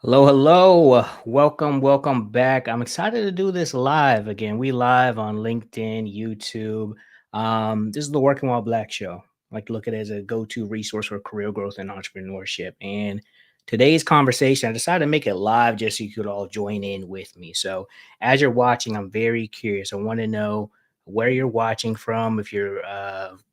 Hello, hello. Welcome back. I'm excited to do this live again. We live on LinkedIn, YouTube. This is the Working While Black show. I like to look at it as a go-to resource for career growth and entrepreneurship. And today's conversation, I decided to make it live just so you could all join in with me. So as you're watching, I'm very curious. I want to know where you're watching from. If you're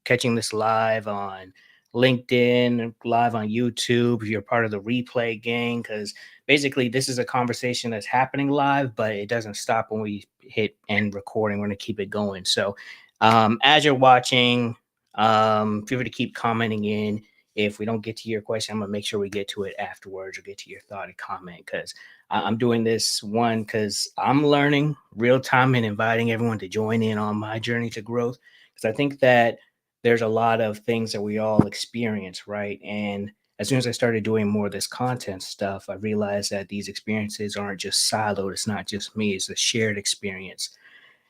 catching this live on LinkedIn, live on YouTube, if you're part of the replay gang, because basically this is a conversation that's happening live, but it doesn't stop when we hit end recording. We're going to keep it going. So as you're watching, feel free to keep commenting in. If we don't get to your question, I'm going to make sure we get to it afterwards or get to your thought and comment, because I'm doing this one because I'm learning real time and inviting everyone to join in on my journey to growth, because I think that there's a lot of things that we all experience, right? And as soon as I started doing more of this content stuff, I realized that these experiences aren't just siloed. It's not just me, it's a shared experience.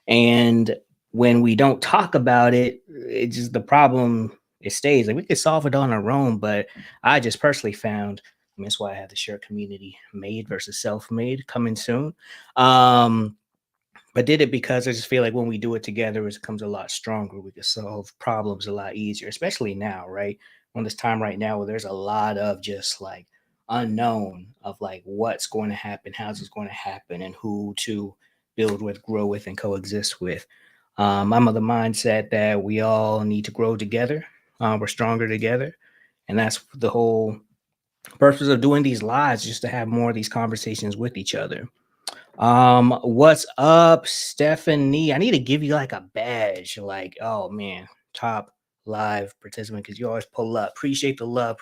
And when we don't talk about it, it just the problem it stays. Like we could solve it on our own, but I just personally found, I mean, that's why I have the shared community, made versus self-made, coming soon. Um, but did it because I just feel like when we do it together, it becomes a lot stronger. We can solve problems a lot easier, especially now, right? On this time right now where there's a lot of just like unknown of like what's going to happen, how's it's going to happen, and who to build with, grow with, and coexist with. I'm of the mindset that we all need to grow together. We're stronger together. And that's the whole purpose of doing these lives, just to have more of these conversations with each other. What's up, Stephanie? I need to give you like a badge, like, oh man, top live participant, because you always pull up. Appreciate the love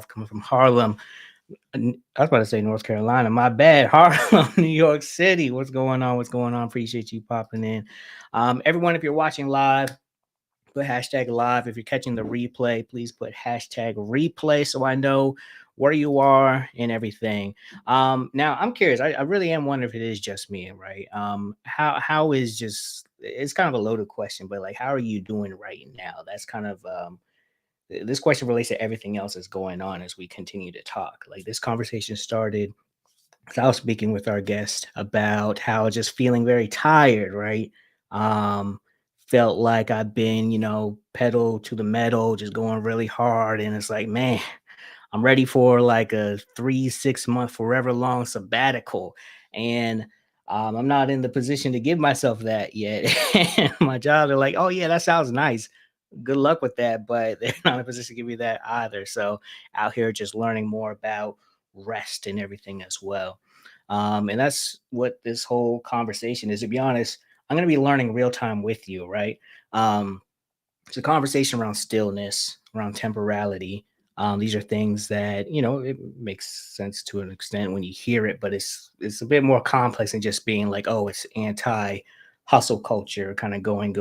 coming from Harlem. I was about to say North Carolina. My bad. Harlem, New York City. What's going on? What's going on? Appreciate you popping in. Everyone, if you're watching live, put hashtag live. If you're catching the replay, please put hashtag replay so I know where you are and everything. Now I'm curious. I really am wondering if it is just me, right? How is just it's kind of a loaded question, but like how are you doing right now? That's kind of this question relates to everything else that's going on as we continue to talk. Like this conversation started, so I was speaking with our guest about how just feeling very tired, right? Um, Felt like I've been, pedal to the metal, just going really hard. And it's like, man, I'm ready for like a 3, 6 month, forever long sabbatical. And I'm not in the position to give myself that yet. And my job, they're like, oh, yeah, that sounds nice. Good luck with that. But they're not in a position to give you that either. So out here just learning more about rest and everything as well. And that's what this whole conversation is. To be honest, I'm going to be learning real time with you, right? Um, it's a conversation around stillness, around temporality. These are things that it makes sense to an extent when you hear it, but it's a bit more complex than just being like, oh, it's anti hustle culture, kind of going.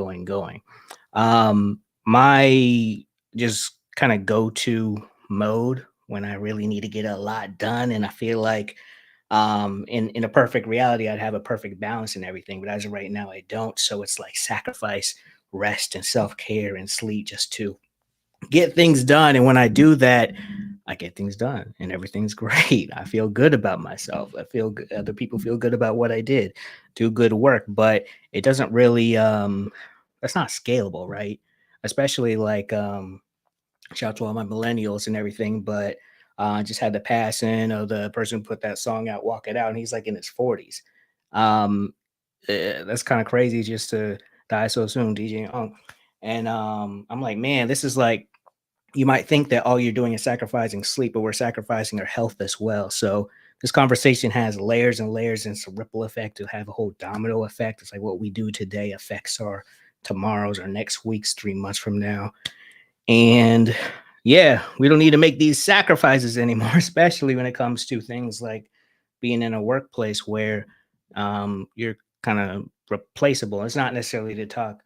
My just kind of go to mode when I really need to get a lot done, and I feel like in a perfect reality I'd have a perfect balance and everything, but as of right now I don't. So it's like sacrifice rest and self-care and sleep just to get things done. And when I do that, I get things done and everything's great. I feel good about myself. I feel good. Other people feel good about what I did, do good work, but it doesn't really that's not scalable, right? Especially like shout out to all my millennials and everything, but just had the passing of the person who put that song out, Walk It Out, and he's like in his 40s. Um, that's kind of crazy just to die so soon, DJ Unk. And I'm like, man, this is like, you might think that all you're doing is sacrificing sleep, but we're sacrificing our health as well. So this conversation has layers and layers, and it's a ripple effect. To have a whole domino effect. It's like what we do today affects our tomorrow's, our next week's, 3 months from now. And yeah, we don't need to make these sacrifices anymore, especially when it comes to things like being in a workplace where you're kind of replaceable. It's not necessarily to talk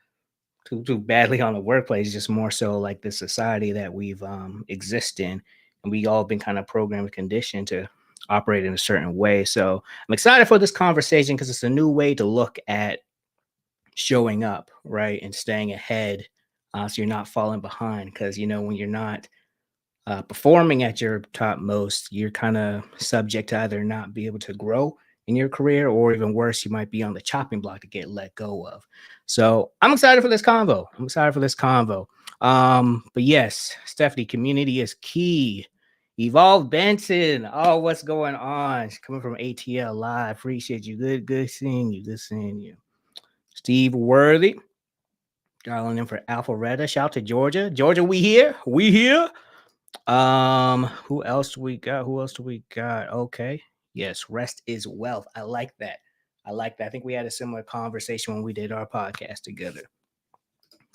too badly on the workplace, just more so like the society that we've exist in. And we all been kind of programmed and conditioned to operate in a certain way. So I'm excited for this conversation because it's a new way to look at showing up, right? And staying ahead, so you're not falling behind. Because, when you're not performing at your topmost, you're kind of subject to either not be able to grow in your career, or even worse, you might be on the chopping block to get let go of. So I'm excited for this convo. I'm excited for this convo. But yes, Stephanie, community is key. Evolve Benson. Oh, what's going on? She's coming from ATL Live. Appreciate you. Good seeing you. Good seeing you. Steve Worthy, dialing in for Alpharetta. Shout out to Georgia. Georgia, we here. We here. Who else do we got? Who else do we got? Okay. Yes, rest is wealth. I like that. I like that. I think we had a similar conversation when we did our podcast together.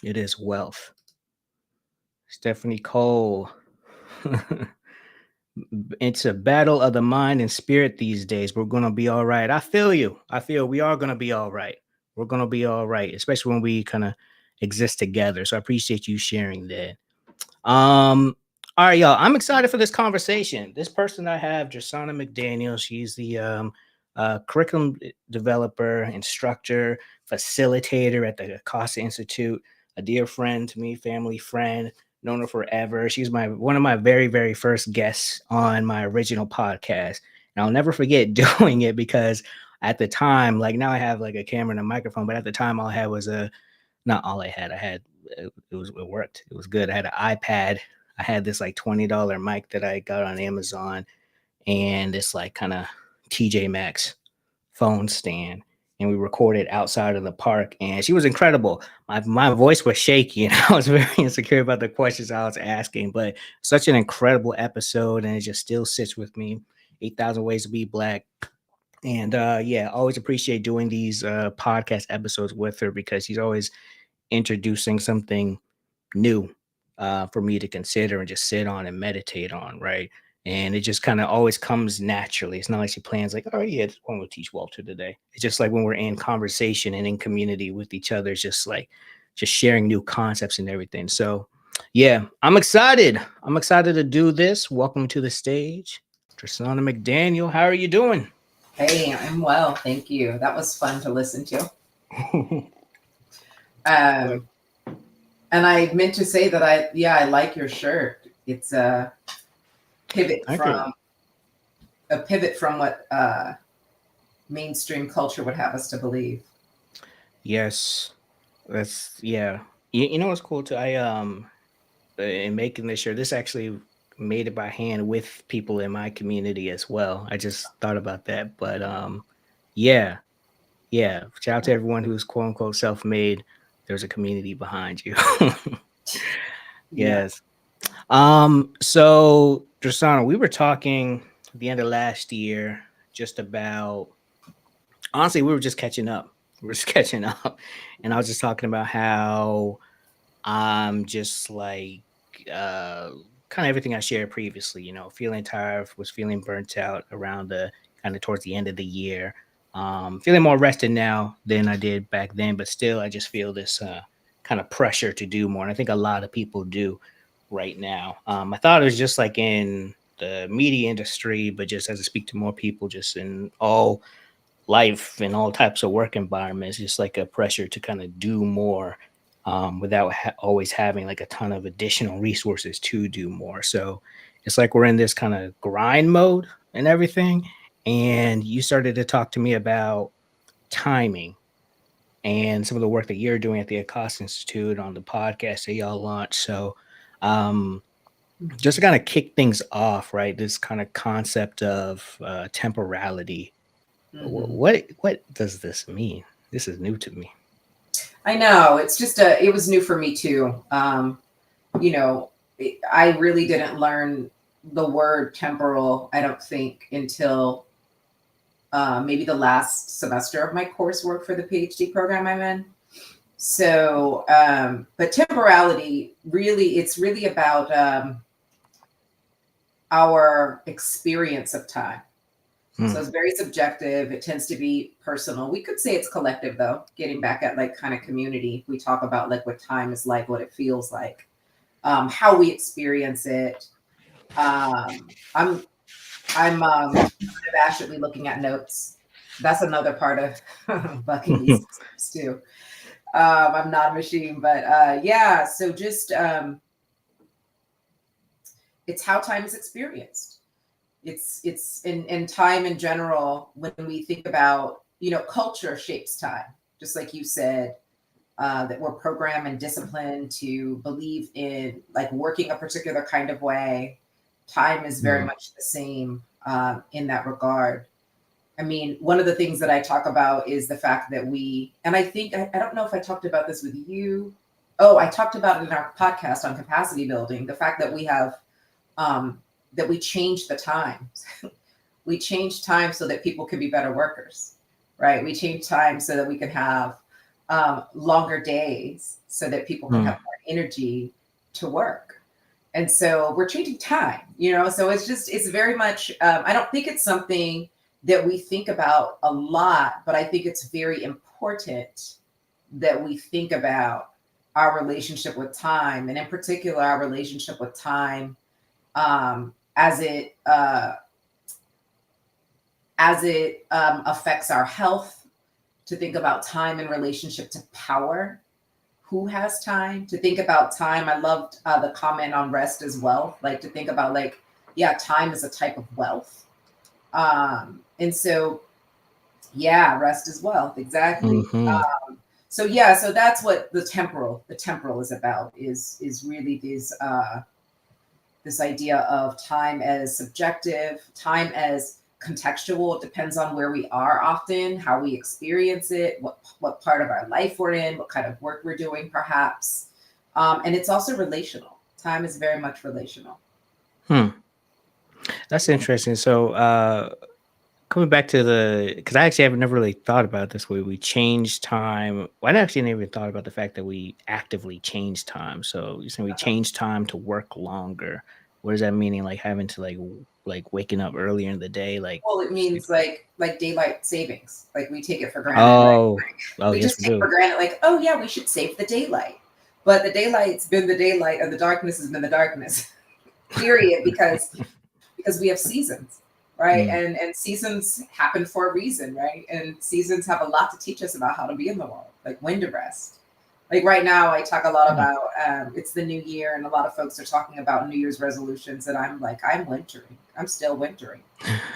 It is wealth. Stephanie Cole. It's a battle of the mind and spirit these days. We're gonna be all right. I feel you. I feel we are gonna be all right. We're gonna be all right, especially when we kind of exist together. So I appreciate you sharing that. All right, y'all. I'm excited for this conversation. This person I have, Drisana McDaniel, she's the curriculum developer, instructor, facilitator at the Acosta Institute, a dear friend to me, family friend, known her forever. She's my one of my very first guests on my original podcast. And I'll never forget doing it because at the time, like now I have like a camera and a microphone, but at the time all I had was a not all I had. I had it worked. It was good. I had an iPad. I had this like $20 mic that I got on Amazon and this like kind of TJ Maxx phone stand. And we recorded outside of the park. And she was incredible. My voice was shaky and I was very insecure about the questions I was asking. But such an incredible episode, and it just still sits with me. 8,000 Ways to Be Black. And yeah, always appreciate doing these podcast episodes with her because she's always introducing something new for me to consider and just sit on and meditate on, right? And it just kind of always comes naturally. It's not like she plans like, oh yeah, this one will teach Walter today. It's just like when we're in conversation and in community with each other, it's just like just sharing new concepts and everything. So yeah, I'm excited. I'm excited to do this. Welcome to the stage, Drisana McDaniel. How are you doing? Hey, I'm well, thank you. That was fun to listen to. Um, and I meant to say that I like your shirt. It's a pivot Thank you. from what mainstream culture would have us to believe. Yes, that's yeah. You know what's cool too? I in making this shirt, this actually made it by hand with people in my community as well. I just thought about that, but yeah, yeah. Shout out to everyone who's quote unquote self made. There's a community behind you. Yeah. Yes. So Drasana, we were talking at the end of last year just about honestly, we were just catching up. We were just catching up. And I was just talking about how I'm just like uh kind of everything I shared previously, feeling tired, was feeling burnt out around the kind of towards the end of the year. Feeling more rested now than I did back then, but still I just feel this kind of pressure to do more. And I think a lot of people do right now. I thought it was just like in the media industry, but just as I speak to more people, just in all life and all types of work environments, just like a pressure to kind of do more without always having like a ton of additional resources to do more. So it's like we're in this kind of grind mode and everything. And you started to talk to me about timing and some of the work that you're doing at the Acosta Institute on the podcast that y'all launched. So um, just to kind of kick things off, right? This kind of concept of temporality. Hmm. What does this mean? This is new to me. I know. It's just it was new for me too. You know, I really didn't learn the word temporal, I don't think, until maybe the last semester of my coursework for the PhD program I'm in. So, but temporality really, it's really about our experience of time. So Hmm. it's very subjective. It tends to be personal. We could say it's collective, though. Getting back at like kind of community, we talk about like what time is like, what it feels like, how we experience it. I'm abashedly looking at notes. That's another part of bucking these systems too. I'm not a machine, but yeah. So just it's how time is experienced. It's in time in general. When we think about, culture shapes time, just like you said, that we're programmed and disciplined to believe in like working a particular kind of way. Time is very Mm, much the same in that regard. I mean, one of the things that I talk about is the fact that and I think, I don't know if I talked about this with you. Oh, I talked about it in our podcast on capacity building, the fact that um, that we change the time. We change time so that people can be better workers, right? We change time so that we can have longer days so that people can have mm, more energy to work. And so we're changing time, so it's very much, I don't think it's something that we think about a lot, but I think it's very important that we think about our relationship with time, and in particular, our relationship with time as it affects our health, to think about time in relationship to power. Who has time? To think about time. I loved the comment on rest as well. Like to think about like, yeah, time is a type of wealth. And so, yeah, rest is wealth. Exactly. hmm So yeah, so that's what the temporal is about, is really this idea of time as subjective, time as contextual. It depends on where we are, often how we experience it, what part of our life we're in, what kind of work we're doing perhaps. And it's also relational. Time is very much relational. Hmm. That's interesting. So, coming back to because I actually have never really thought about it this way. We change time. Well, I actually never even thought about the fact that we actively change time. So you're saying we change time to work longer. What does that meaning? Like having to like waking up earlier in the day, like Well, it means like daylight savings. Like we take it for granted, right? oh, oh We yes, just we take for do. granted, like, oh yeah, we should save the daylight. But the daylight's been the daylight, and the darkness has been the darkness. Period. Because we have seasons, right? Mm, And seasons happen for a reason, right? And seasons have a lot to teach us about how to be in the world, like when to rest. Like right now, I talk a lot mm. about it's the new year, and a lot of folks are talking about New Year's resolutions, and I'm like, I'm wintering. I'm still wintering.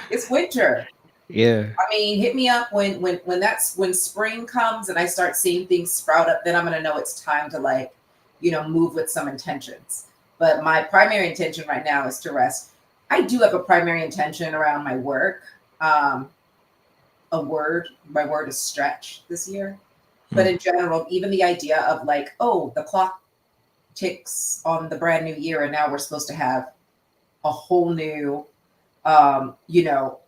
It's winter. Yeah. I mean, hit me up when spring comes and I start seeing things sprout up. Then I'm gonna know it's time to like, move with some intentions. But my primary intention right now is to rest. I do have a primary intention around my work. Um, my word is stretch this year. But Mm, in general, even the idea of like, oh, the clock ticks on the brand new year, and now we're supposed to have a whole new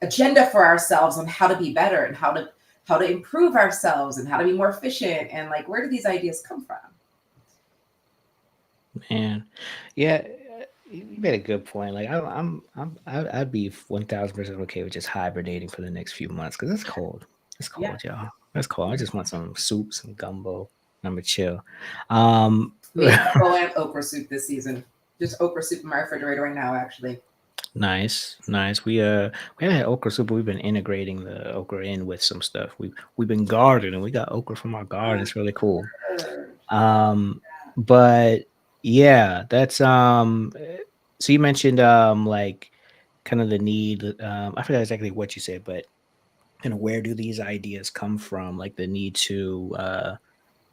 agenda for ourselves on how to be better, and how to improve ourselves, and how to be more efficient, and like, where do these ideas come from? man. Yeah. You made a good point. Like I'd be 1000% okay with just hibernating for the next few months because it's cold. It's Yeah, cold, y'all. It's cold. I yeah. just want some soup, some gumbo. And I'm gonna chill. Um, Made gumbo and okra soup this season. Just okra soup in my refrigerator right now, actually. nice, nice. We haven't had okra soup, but we've been integrating the okra in with some stuff. We've been gardening. We got okra from our garden. Oh, It's really cool. word. Um, but yeah, so you mentioned like kind of the need, I forgot exactly what you said, but kind of where do these ideas come from? Like the need to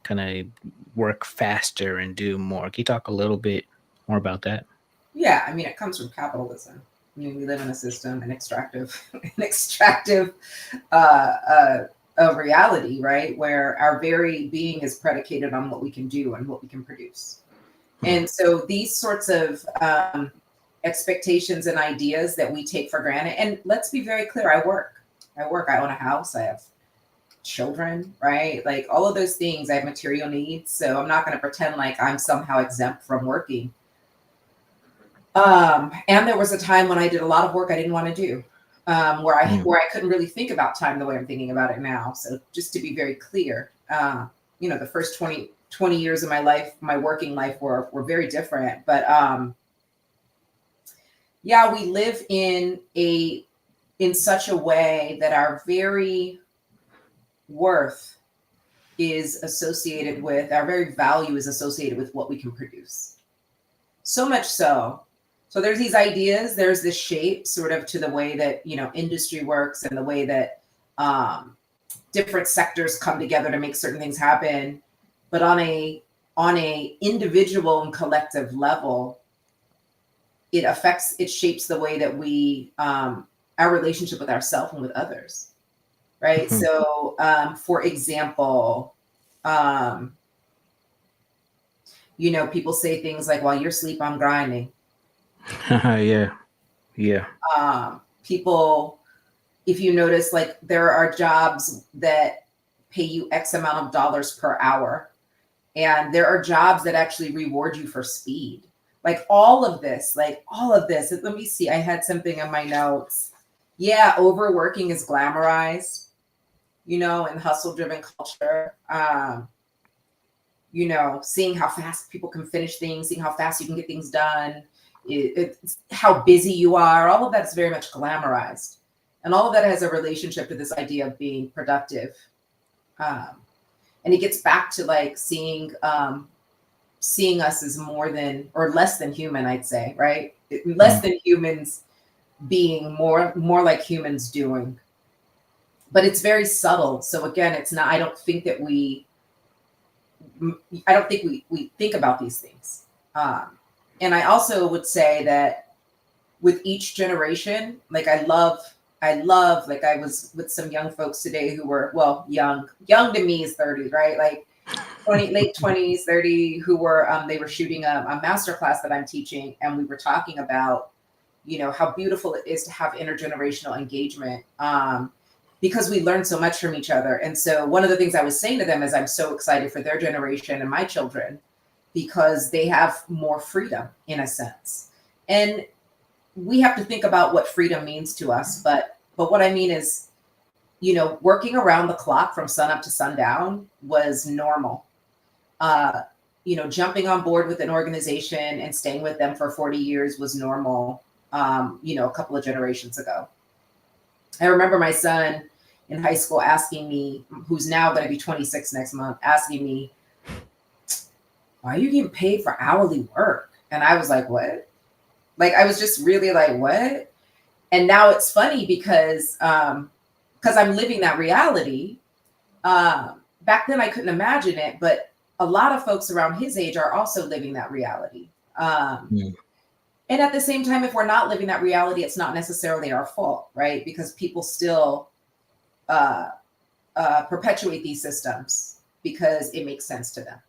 kind of work faster and do more. Can you talk a little bit more about that? Yeah, I mean, it comes from capitalism. I mean, we live in a system, an extractive, an extractive uh, uh, reality, right? Where our very being is predicated on what we can do and what we can produce. Hmm. And so these sorts of expectations and ideas that we take for granted, and let's be very clear, I own a house, I have children, right? Like all of those things, I have material needs. So I'm not going to pretend like I'm somehow exempt from working. And there was a time when I did a lot of work I didn't want to do, Mm, where I couldn't really think about time the way I'm thinking about it now. So just to be very clear, the first 20 years of my life, my working life, were very different. But yeah, we live in such a way that our very worth is associated with, our very value is associated with what we can produce. So much so So there's these ideas, there's this shape sort of to the way that, industry works and the way that different sectors come together to make certain things happen. But on a individual and collective level, it shapes the way that we, our relationship with ourselves and with others. Right. Mhm. So, for example, people say things like, while you're asleep, I'm grinding. Yeah. Yeah. People, if you notice, like there are jobs that pay you X amount of dollars per hour, and there are jobs that actually reward you for speed. Like all of this. Let me see. I had something in my notes. Yeah, overworking is glamorized, in hustle driven culture. Seeing how fast people can finish things, seeing how fast you can get things done, it's how busy you are. All of that's very much glamorized. And all of that has a relationship to this idea of being productive. And it gets back to like seeing us as more than or less than human, I'd say, right? Less than humans being more like humans doing. But it's very subtle. So again, it's not, I don't think we think about these things. And I also would say that with each generation, like I love, like I was with some young folks today who were, well, young to me is 30, right? Like late 20s, 30, who were, they were shooting a master class that I'm teaching. And we were talking about, how beautiful it is to have intergenerational engagement. Because we learn so much from each other. And so one of the things I was saying to them is I'm so excited for their generation and my children, because they have more freedom in a sense. And we have to think about what freedom means to us. But what I mean is, working around the clock from sun up to sundown was normal. Jumping on board with an organization and staying with them for 40 years was normal, a couple of generations ago. I remember my son in high school asking me, who's now going to be 26 next month, asking me, why are you getting paid for hourly work? And I was like, what? Like, I was just really like, what? And now it's funny because I'm living that reality. Back then I couldn't imagine it, but a lot of folks around his age are also living that reality. And at the same time, if we're not living that reality, it's not necessarily our fault, right? Because people still perpetuate these systems because it makes sense to them.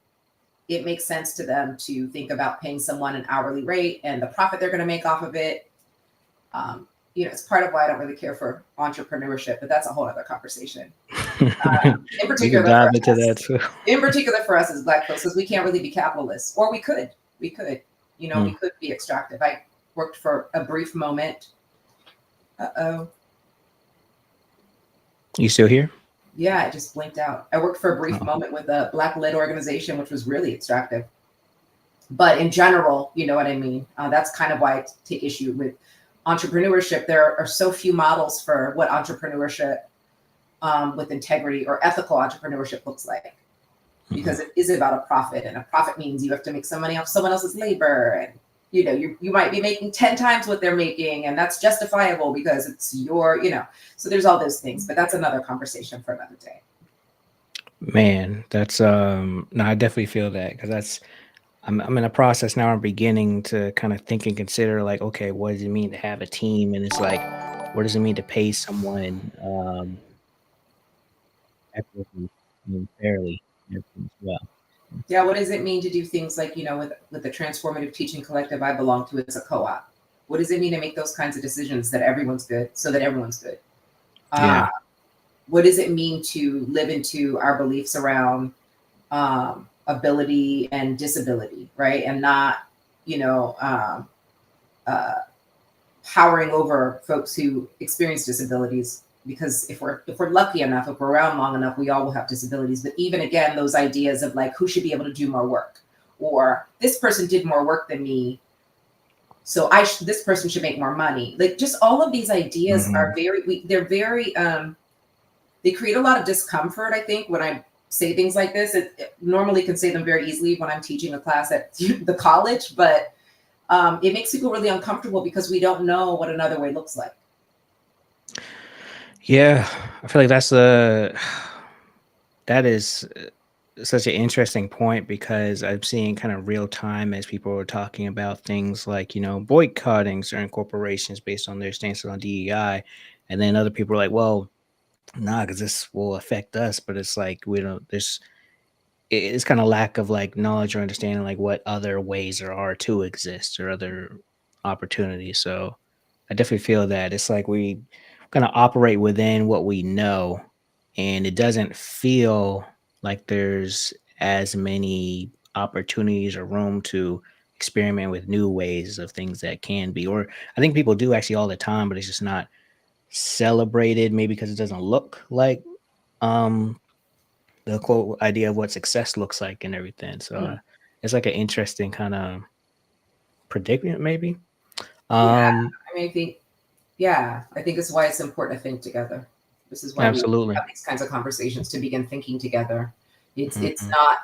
It makes sense to them to think about paying someone an hourly rate and the profit they're going to make off of it. It's part of why I don't really care for entrepreneurship, but that's a whole other conversation. In particular, dive into that too. In particular for us as Black folks, because we can't really be capitalists, or we could, we could be extractive. I worked for a brief moment. You still here? Yeah, I just blinked out. I worked for a brief moment with a Black-led organization, which was really extractive. But in general, you know what I mean? That's kind of why I take issue with entrepreneurship. There are so few models for what entrepreneurship with integrity or ethical entrepreneurship looks like. Because it is about a profit, and a profit means you have to make some money off someone else's labor, and you might be making 10 times what they're making, and that's justifiable because it's your, so there's all those things, but that's another conversation for another day. Man, that's no, I definitely feel that, because I'm in a process now. I'm beginning to kind of think and consider, like, okay, what does it mean to have a team? And it's like, what does it mean to pay someone equitably and fairly as well? Yeah, what does it mean to do things like, with the transformative teaching collective I belong to, it's a co-op. What does it mean to make those kinds of decisions that everyone's good, so that everyone's good? Yeah. What does it mean to live into our beliefs around ability and disability, right? And not, powering over folks who experience disabilities, because if we're lucky enough, if we're around long enough, we all will have disabilities. But even again, those ideas of like, who should be able to do more work, or this person did more work than me, so this person should make more money. Like, just all of these ideas are they're very they create a lot of discomfort. I think when I say things like this, it normally can say them very easily when I'm teaching a class at the college, but it makes people really uncomfortable because we don't know what another way looks like. Yeah, I feel like that is such an interesting point because I'm seeing kind of real time as people are talking about things like, boycotting certain corporations based on their stances on DEI. And then other people are like, well, nah, because this will affect us. But it's like, we don't, it's kind of lack of like knowledge or understanding like what other ways there are to exist or other opportunities. So I definitely feel that it's like we kind of operate within what we know, and it doesn't feel like there's as many opportunities or room to experiment with new ways of things that can be. Or I think people do actually all the time, but it's just not celebrated, maybe because it doesn't look like um the quote idea of what success looks like and everything. So Mm. it's like an interesting kind of predicament, maybe. Yeah, Um, I mean, I think it's why it's important to think together. This is why we Absolutely. have these kinds of conversations to begin thinking together. It's Mhm. not,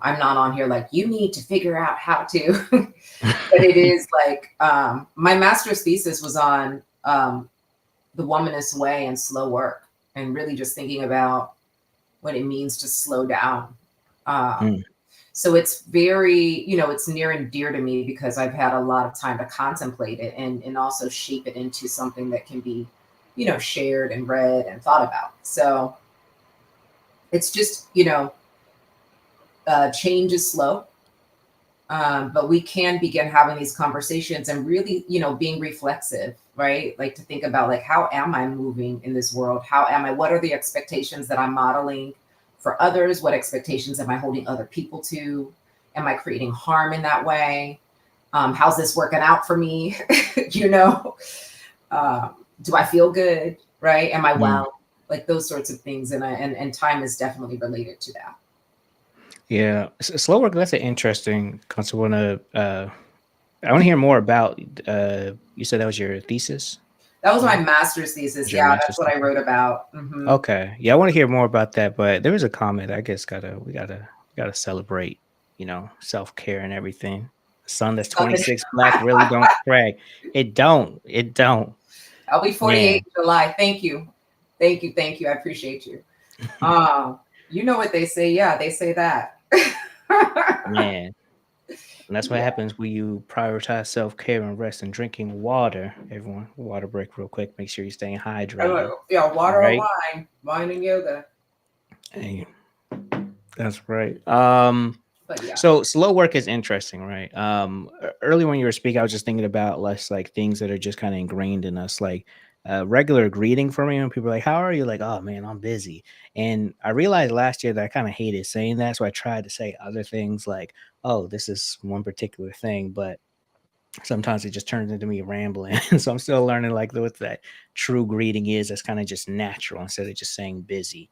I'm not on here like you need to figure out how to, but it is like my master's thesis was on the womanist way and slow work, and really just thinking about what it means to slow down. Um, Mm. so it's very, it's near and dear to me because I've had a lot of time to contemplate it and also shape it into something that can be, shared and read and thought about. So it's just, change is slow. But we can begin having these conversations and really, being reflexive, right? Like to think about like, how am I moving in this world? What are the expectations that I'm modeling for others? What expectations am I holding other people to? Am I creating harm in that way? How's this working out for me? you know, do I feel good? Right? Am I Mm. well? Like those sorts of things. And time is definitely related to that. Yeah, slow work. That's an interesting concept. I want to hear more about. You said that was your thesis. That was my Or master's thesis. was your Yeah, that's master's what I thesis? wrote about. Hmm. Okay, yeah, I want to hear more about that. But there was a comment. I guess we gotta celebrate. Self care and everything. The sun that's Something. 26 black really don't crack. It don't. It don't. I'll be 48 Man, in July. Thank you. Thank you. Thank you. I appreciate you. You know what they say. Yeah, they say that. man. And that's what Yeah. happens when you prioritize self care and rest and drinking water. Everyone, water break real quick. Make sure you're staying hydrated. Yeah, All water or right. wine. Wine and yoga. Hey, that's right. But yeah. So slow work is interesting, right? Early when you were speaking, I was just thinking about less like things that are just kind of ingrained in us, like regular greeting for me. When people are like, "How are you?" Like, "Oh man, I'm busy." And I realized last year that I kind of hated saying that, so I tried to say other things like, "Oh, this is one particular thing," but sometimes it just turns into me rambling. So I'm still learning like what that true greeting is. That's kind of just natural instead of just saying busy.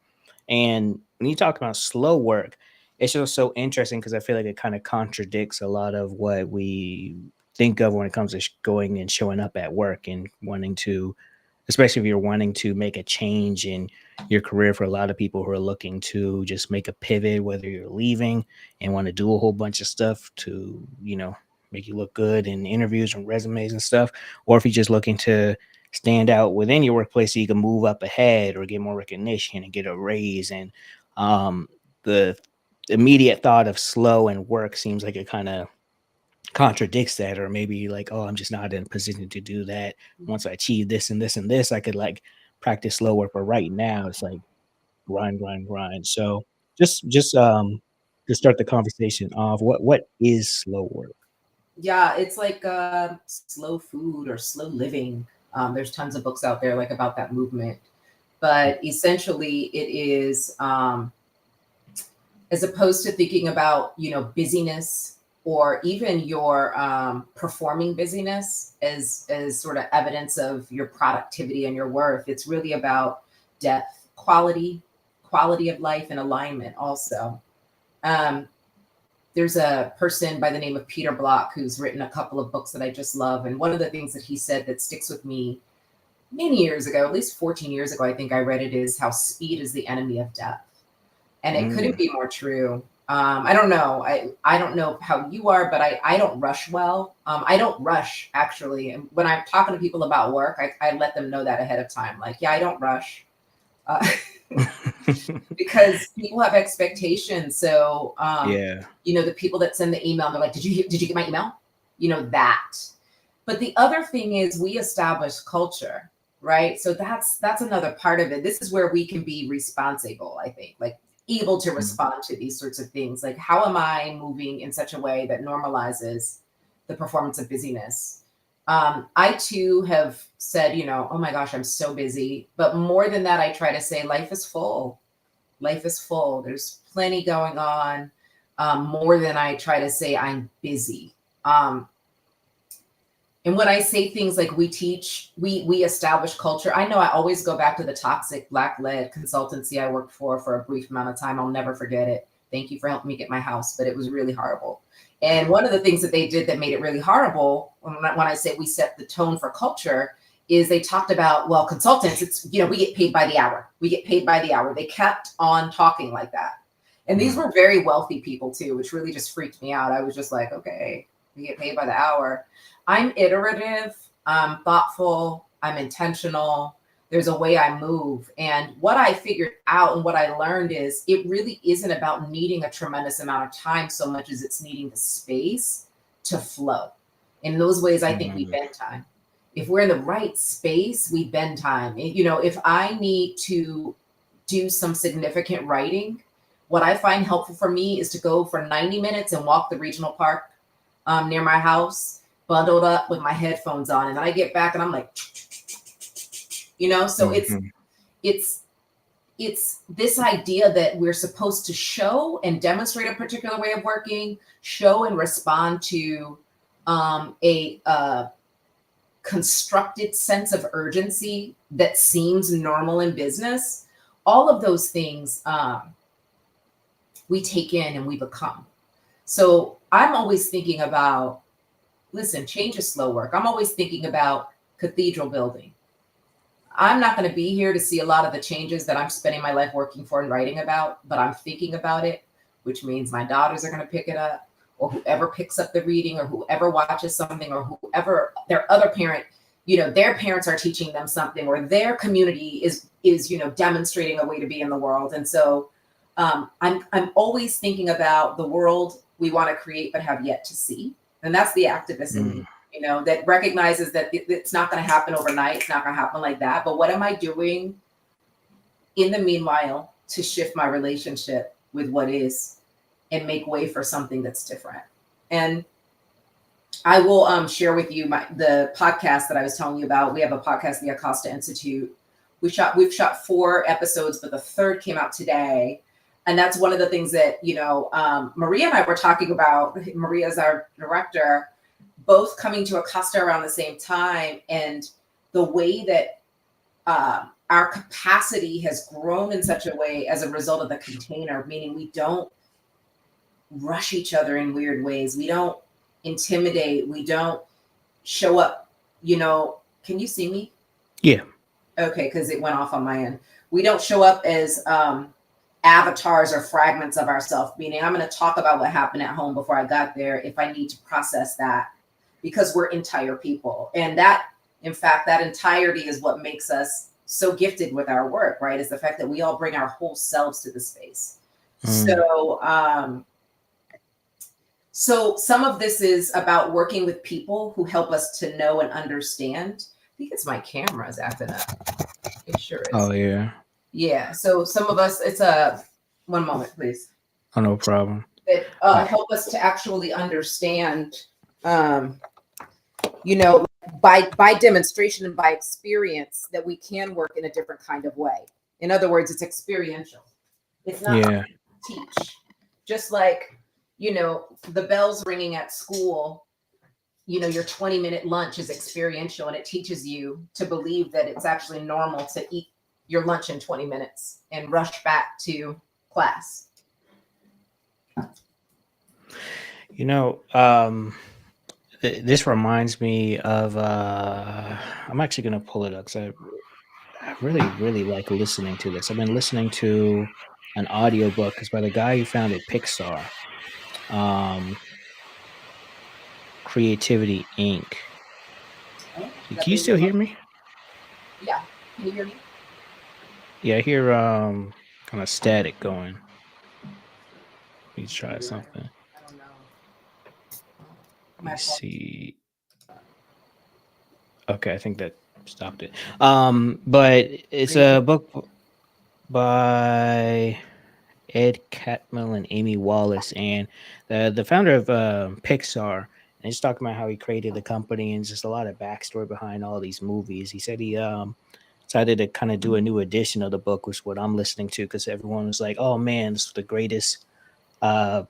And when you talk about slow work, it's just so interesting because I feel like it kind of contradicts a lot of what we think of when it comes to going and showing up at work and wanting to, especially if you're wanting to make a change in your career. For a lot of people who are looking to just make a pivot, whether you're leaving and want to do a whole bunch of stuff to, make you look good in interviews and resumes and stuff, or if you're just looking to stand out within your workplace so you can move up ahead or get more recognition and get a raise. And the immediate thought of slow and work seems like it kind of contradicts that, or maybe like, oh, I'm just not in a position to do that. Once I achieve this and this and this, I could like practice slow work. But right now it's like grind, grind, grind. So just to start the conversation off, what is slow work? Yeah, it's like slow food or slow living. There's tons of books out there like about that movement. But essentially it is as opposed to thinking about busyness or even your performing busyness as sort of evidence of your productivity and your worth. It's really about depth, quality of life, and alignment also. um, there's a person by the name of Peter Block who's written a couple of books that I just love, and one of the things that he said that sticks with me many years ago, at least 14 years ago, I think I read it, is how speed is the enemy of depth. And it couldn't Mm, be more true. I don't know. I don't know how you are, but I don't rush well. I don't rush actually. And when I'm talking to people about work, I let them know that ahead of time. Like, yeah, I don't rush. Uh, because people have expectations. So, Yeah. the people that send the email, they're like, did you get my email? That. But the other thing is we establish culture, right? So that's another part of it. This is where we can be responsible, I think, like able to Mm. respond to these sorts of things. Like, how am I moving in such a way that normalizes the performance of busyness? I too have said, oh my gosh, I'm so busy. But more than that, I try to say life is full. Life is full. There's plenty going on. More than I try to say I'm busy. And when I say things like we establish culture, I know I always go back to the toxic black-led consultancy I worked for a brief amount of time. I'll never forget it. Thank you for helping me get my house, but it was really horrible. And one of the things that they did that made it really horrible, when I say we set the tone for culture, is they talked about, well, consultants, it's, we get paid by the hour. We get paid by the hour. They kept on talking like that. And these Mm. were very wealthy people too, which really just freaked me out. I was just like, okay, we get paid by the hour. I'm iterative, I'm thoughtful, I'm intentional. There's a way I move. And what I figured out and what I learned is it really isn't about needing a tremendous amount of time so much as it's needing the space to flow. In those ways, I think we Mm. bend time. If we're in the right space, we bend time. If I need to do some significant writing, what I find helpful for me is to go for 90 minutes and walk the regional park near my house, bundled up with my headphones on, and then I get back and I'm like, so Mhm. it's this idea that we're supposed to show and demonstrate a particular way of working, show and respond to a constructed sense of urgency that seems normal in business. All of those things we take in and we become. So I'm always thinking about, listen, change is slow work. I'm always thinking about cathedral building. I'm not going to be here to see a lot of the changes that I'm spending my life working for and writing about, but I'm thinking about it, which means my daughters are going to pick it up, or whoever picks up the reading, or whoever watches something, or whoever their other parent, their parents are teaching them something, or their community is demonstrating a way to be in the world. And so I'm always thinking about the world we want to create but have yet to see. And that's the activist in Mm. me, that recognizes that it's not going to happen overnight. It's not going to happen like that. But what am I doing in the meanwhile to shift my relationship with what is and make way for something that's different? And I will share with you the podcast that I was telling you about. We have a podcast, the Acosta Institute. We've shot 4 episodes, but the third came out today. And that's one of the things that, Maria and I were talking about. Maria's our director, both coming to Acosta around the same time. And the way that our capacity has grown in such a way as a result of the container, meaning we don't rush each other in weird ways. We don't intimidate. We don't show up, can you see me? Yeah. Okay, because it went off on my end. We don't show up as avatars or fragments of ourselves, meaning I'm going to talk about what happened at home before I got there if I need to process that, because we're entire people. And that, in fact, that entirety is what makes us so gifted with our work, right? Is the fact that we all bring our whole selves to the space. Mm. So some of this is about working with people who help us to know and understand. I think it's my camera is acting up. It sure Oh is. yeah. Yeah. So some of us, it's a one moment, please. Oh, no problem. That Uh, help us to actually understand, um, by demonstration and by experience, that we can work in a different kind of way. In other words, it's experiential. It's not yeah. teach. Just like, the bells ringing at school, your 20-minute lunch is experiential, and it teaches you to believe that it's actually normal to eat your lunch in 20 minutes and rush back to class. You know, this reminds me of. I'm actually gonna pull it up because I really, really like listening to this. I've been listening to an audiobook. It's by the guy who founded Pixar. Um, Creativity Inc. Oh, Can that you baby still hear book. me? Yeah. Can you hear me? Yeah, I hear kind of static going. Let me It's try weird. something. I don't know. Let My me fault. see. Okay, I think that stopped it. But it's a Creative. book by Ed Catmull and Amy Wallace, and the founder of Pixar. And he's talking about how he created the company and just a lot of backstory behind all these movies. He said he decided to kind of do a new edition of the book, which is what I'm listening to, because everyone was like, "Oh man, this is the greatest uh,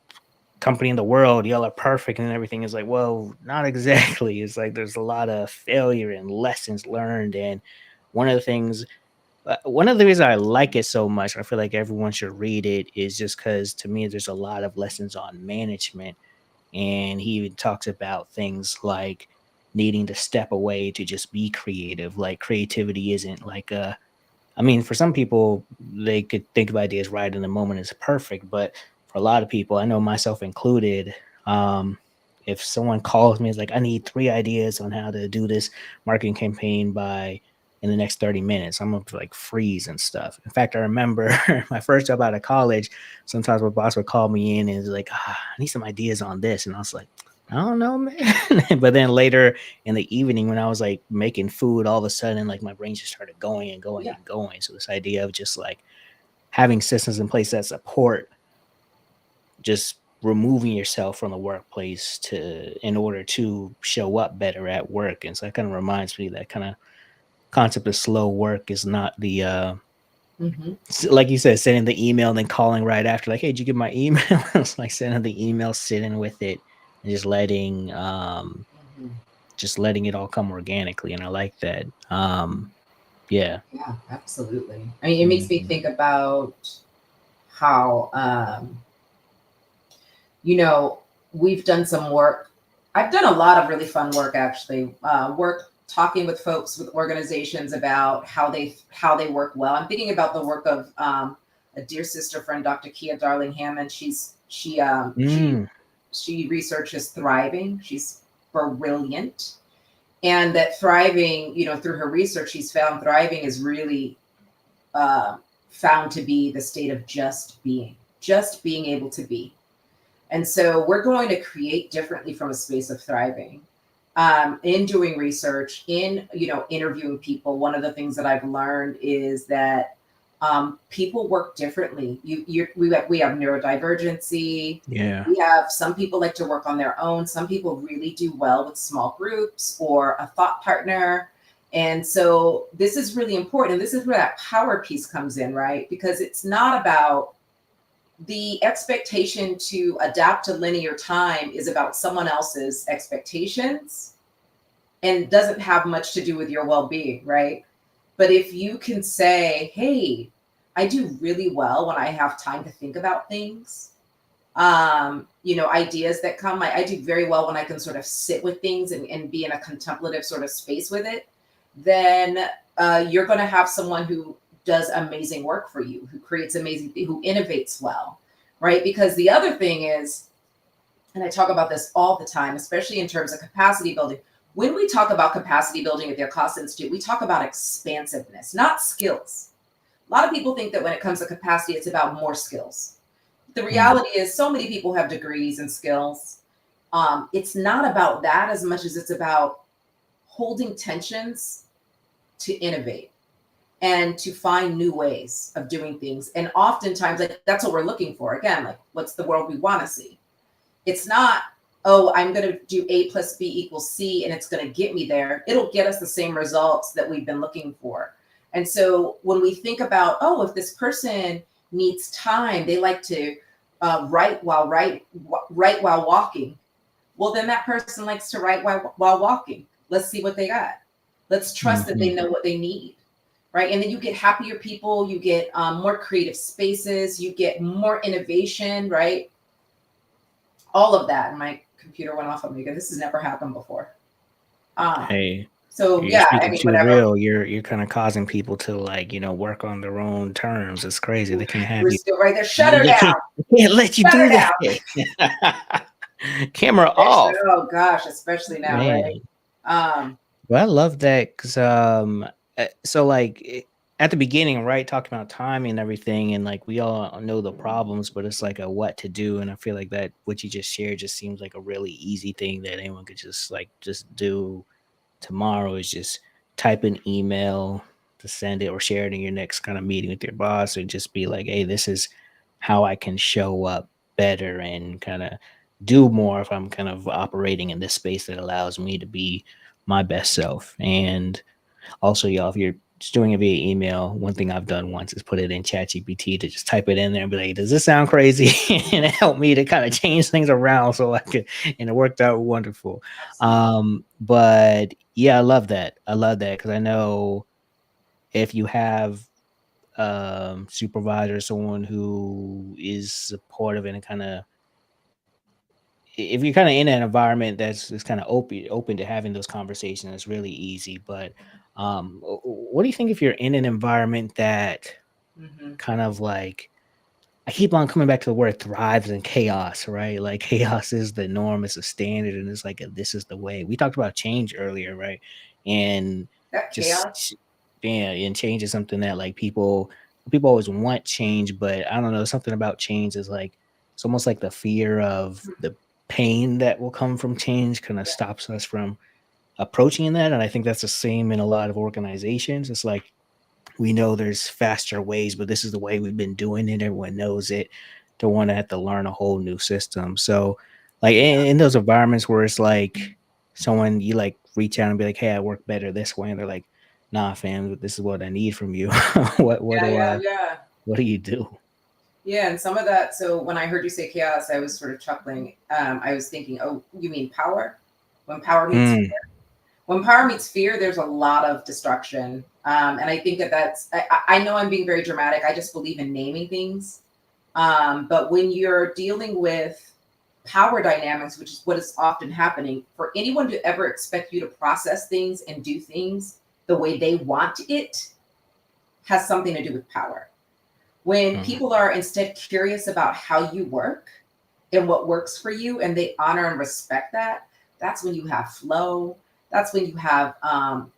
company in the world. Y'all are perfect," and everything is like, well, not exactly. It's like there's a lot of failure and lessons learned, and one of the things one of the reasons I like it so much, I feel like everyone should read it, is just because to me, there's a lot of lessons on management. And he even talks about things like needing to step away to just be creative. Like creativity isn't like I mean, for some people, they could think of ideas right in the moment as perfect, but for a lot of people, I know myself included, um, if someone calls me, it's like, I need 3 ideas on how to do this marketing campaign by in the next 30 minutes, I'm gonna like freeze and stuff. In fact, I remember my first job out of college, sometimes my boss would call me in and is like, I need some ideas on this. And I was like, I don't know, man. But then later in the evening when I was like making food, all of a sudden like my brain just started going and going Yeah. and going. So this idea of just like having systems in place that support just removing yourself from the workplace to in order to show up better at work. And so that kind of reminds me that kind of concept of slow work is not the Mm-hmm. like you said, sending the email and then calling right after, like, hey, did you get my email? It's like sending the email, sitting with it, and Mm-hmm. just letting it all come organically. And I like that. Yeah. Yeah, absolutely. I mean, it makes me Mhm. think about how, you know, we've done some work. I've done a lot of really fun work, actually. Work talking with folks with organizations about how they work well. I'm thinking about the work of a dear sister friend, Dr. Kia Darling Hammond. Mm, She researches thriving. She's brilliant, and that thriving, through her research, she's found thriving is really uh, found to be the state of just being able to be. And so we're going to create differently from a space of thriving. In doing research, in interviewing people, one of the things that I've learned is that people work differently. We have neurodivergency. yeah. We have some people like to work on their own. Some people really do well with small groups or a thought partner. And so this is really important. And this is where that power piece comes in, right? Because it's not about the expectation to adapt to linear time is about someone else's expectations and doesn't have much to do with your well-being, right? But if you can say, hey, I do really well when I have time to think about things, ideas that come, I do very well when I can sort of sit with things and be in a contemplative sort of space with it, then you're going to have someone who does amazing work for you, who creates amazing, who innovates well, right? Because the other thing is, and I talk about this all the time, especially in terms of capacity building. When we talk about capacity building at the Acosta Institute, we talk about expansiveness, not skills. A lot of people think that when it comes to capacity, it's about more skills. The Mm, reality is, so many people have degrees and skills. It's not about that as much as it's about holding tensions to innovate and to find new ways of doing things. And oftentimes, like, that's what we're looking for. Again, like, what's the world we want to see? It's not, oh, I'm going to do A plus B equals C and it's going to get me there. It'll get us the same results that we've been looking for. And so when we think about, oh, if this person needs time, they like to write while walking. Well, then that person likes to write while walking. Let's see what they got. Let's trust that they mhm. know what they need, right? And then you get happier people, you get more creative spaces, you get more innovation, right? All of that. And my computer went off on me because this has never happened before. Um, Hey. So You're yeah, I speaking mean, too whatever. real. You're kind of causing people to like, work on their own terms. It's crazy. They can't have We're you. still right there. Shut her They down. can't let you Shut her do down. that. Camera off, Oh gosh, especially now, right? man. Um, Well, I love that because so like at the beginning, right, talking about timing and everything, and like we all know the problems, but it's like a what to do, and I feel like that what you just shared just seems like a really easy thing that anyone could just do tomorrow. Is just type an email to send it or share it in your next kind of meeting with your boss, and just be like, hey, this is how I can show up better and kind of do more if I'm kind of operating in this space that allows me to be my best self. And also, y'all, if you're just doing it via email, one thing I've done once is put it in ChatGPT to just type it in there and be like, does this sound crazy? And it helped me to kind of change things around so I could, and it worked out wonderful. absolutely. But yeah, I love that. I love that because I know if you have supervisor, someone who is supportive and kind of if you're kind of in an environment that's kind of open to having those conversations, it's really easy. But what do you think if you're in an environment that Hmm. kind of like I keep on coming back to the word thrives in chaos, right? Like chaos is the norm, it's a standard, and it's like this is the way. We talked about change earlier, right? And That just chaos. yeah, and change is something that like people always want change, but I don't know, something about change is like it's almost like the fear of the pain that will come from change kind of Yeah, stops us from approaching that. And I think that's the same in a lot of organizations. It's like we know there's faster ways, but this is the way we've been doing it. Everyone knows it. Don't want to have to learn a whole new system. So, like in those environments where it's like someone you like reach out and be like, "Hey, I work better this way," and they're like, "Nah, fam, this is what I need from you." yeah, yeah, yeah. What do you do? Yeah, and some of that. So when I heard you say chaos, I was sort of chuckling. I was thinking, oh, you mean power? When power meets Mm, when power meets fear, there's a lot of destruction. And I think that I know I'm being very dramatic. I just believe in naming things. But when you're dealing with power dynamics, which is what is often happening, for anyone to ever expect you to process things and do things the way they want it has something to do with power. When mm, people are instead curious about how you work and what works for you, and they honor and respect that, that's when you have flow. That's when you have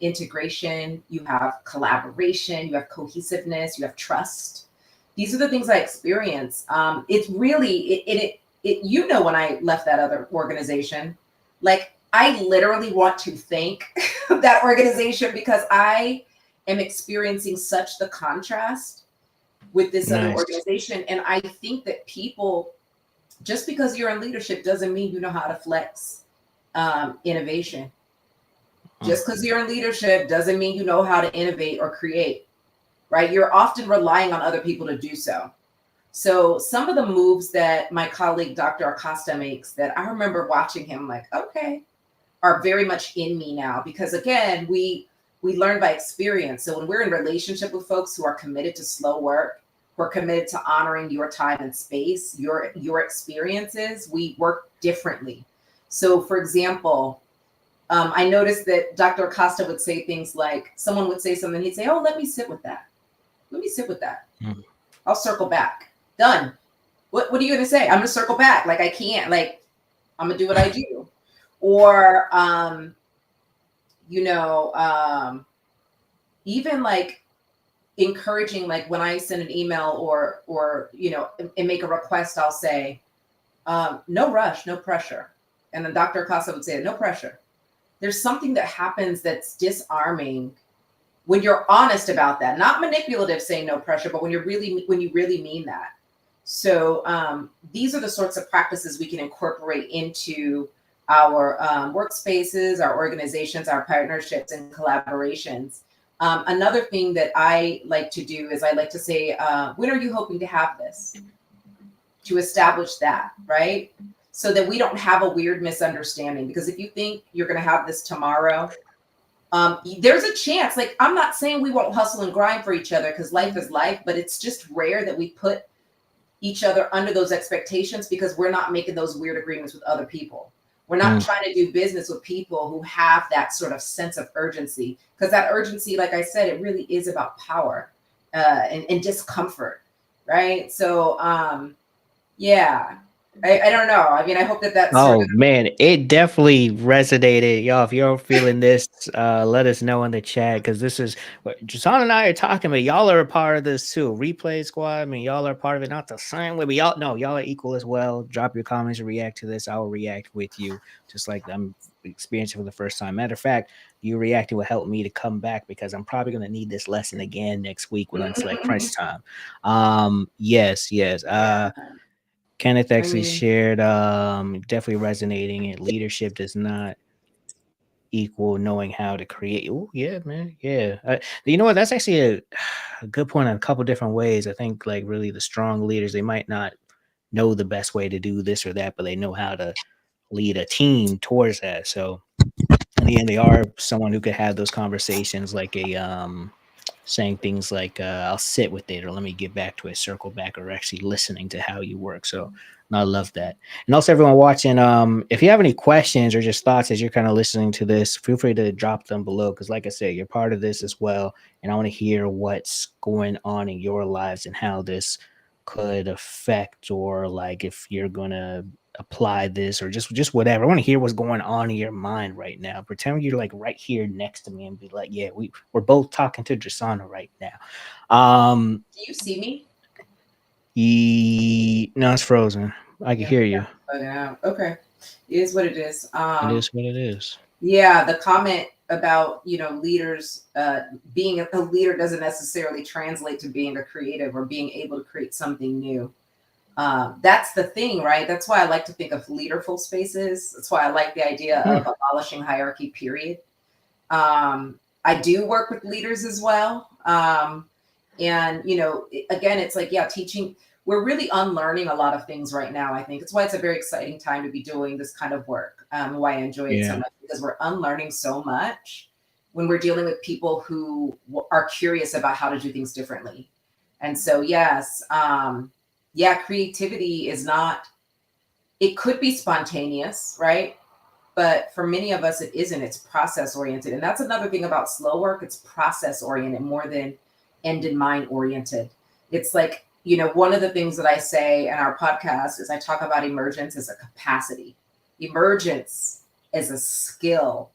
integration, you have collaboration, you have cohesiveness, you have trust. These are the things I experience. It's really you know, when I left that other organization, like I literally want to thank that organization because I am experiencing such the contrast with this other nice. organization. And I think that people, just because you're in leadership doesn't mean you know how to flex innovation. Mm, Just because you're in leadership doesn't mean you know how to innovate or create, right? You're often relying on other people to do so. So some of the moves that my colleague Dr. Acosta makes that I remember watching him like, okay, are very much in me now because again, we learn by experience. So when we're in relationship with folks who are committed to slow work, who are committed to honoring your time and space, your experiences, we work differently. So for example, I noticed that Dr. Acosta would say things like someone would say something, he'd say, oh, let me sit with that. Let me sit with that. mm, I'll circle back. Done. What are you gonna say? I'm gonna circle back. Like I can't, like, I'm gonna do what I do. Or you know, even like encouraging, like when I send an email or you know, and make a request, I'll say, no rush, no pressure. And then Dr. Acosta would say, no pressure. There's something that happens that's disarming when you're honest about that, not manipulative saying no pressure, but when you really mean that. So these are the sorts of practices we can incorporate into our workspaces, our organizations, our partnerships and collaborations. Another thing that I like to do is I like to say, when are you hoping to have this? To establish that, right? So that we don't have a weird misunderstanding. Because if you think you're going to have this tomorrow, there's a chance. Like, I'm not saying we won't hustle and grind for each other because life is life, but it's just rare that we put each other under those expectations because we're not making those weird agreements with other people. We're not Mm. trying to do business with people who have that sort of sense of urgency, because that urgency, like I said, it really is about power and discomfort, right? So, yeah, I don't know. I mean, I hope that that's sort Oh man, it definitely resonated. Y'all, if you're feeling this, let us know in the chat because this is what Jason and I are talking about. Y'all are a part of this too. Replay squad. I mean, y'all are part of it, not the same way, but y'all no, y'all are equal as well. Drop your comments and react to this. I will react with you, just like I'm experiencing for the first time. Matter of fact, you reacting will help me to come back because I'm probably gonna need this lesson again next week when it's like of, crunch time. Yes, yes. yeah. Kenneth I actually mean, shared definitely resonating it. Leadership does not equal knowing how to create. Oh yeah, man. Yeah. You know what? That's actually a good point in a couple different ways. I think like really the strong leaders, they might not know the best way to do this or that, but they know how to lead a team towards that. So in the end, they are someone who could have those conversations like a saying things like I'll sit with it or let me get back to it, circle back, or actually listening to how you work. So no, I love that. And also everyone watching, if you have any questions or just thoughts as you're kind of listening to this, feel free to drop them below because like I said, you're part of this as well. And I want to hear what's going on in your lives and how this could affect or like if you're gonna apply this or just whatever. I want to hear what's going on in your mind right now. Pretend you're like right here next to me and be like, yeah, we're both talking to Drisana right now. do you see me? No, it's frozen. I can Yeah, hear you. yeah. Okay, it is what it is. It is what it is. Yeah, the comment about leaders being a leader doesn't necessarily translate to being a creative or being able to create something new. That's the thing, right? That's why I like to think of leaderful spaces. That's why I like the idea Hmm. of abolishing hierarchy, period. I do work with leaders as well. And, again, it's like, yeah, teaching, we're really unlearning a lot of things right now. I think it's why it's a very exciting time to be doing this kind of work. Why I enjoy it so Yeah. much, because we're unlearning so much when we're dealing with people who are curious about how to do things differently. And so, yes, yeah, creativity is not, it could be spontaneous, right? But for many of us, it isn't. It's process oriented. And that's another thing about slow work. It's process oriented more than end in mind oriented. It's like, one of the things that I say in our podcast is I talk about emergence as a capacity, emergence as a skill.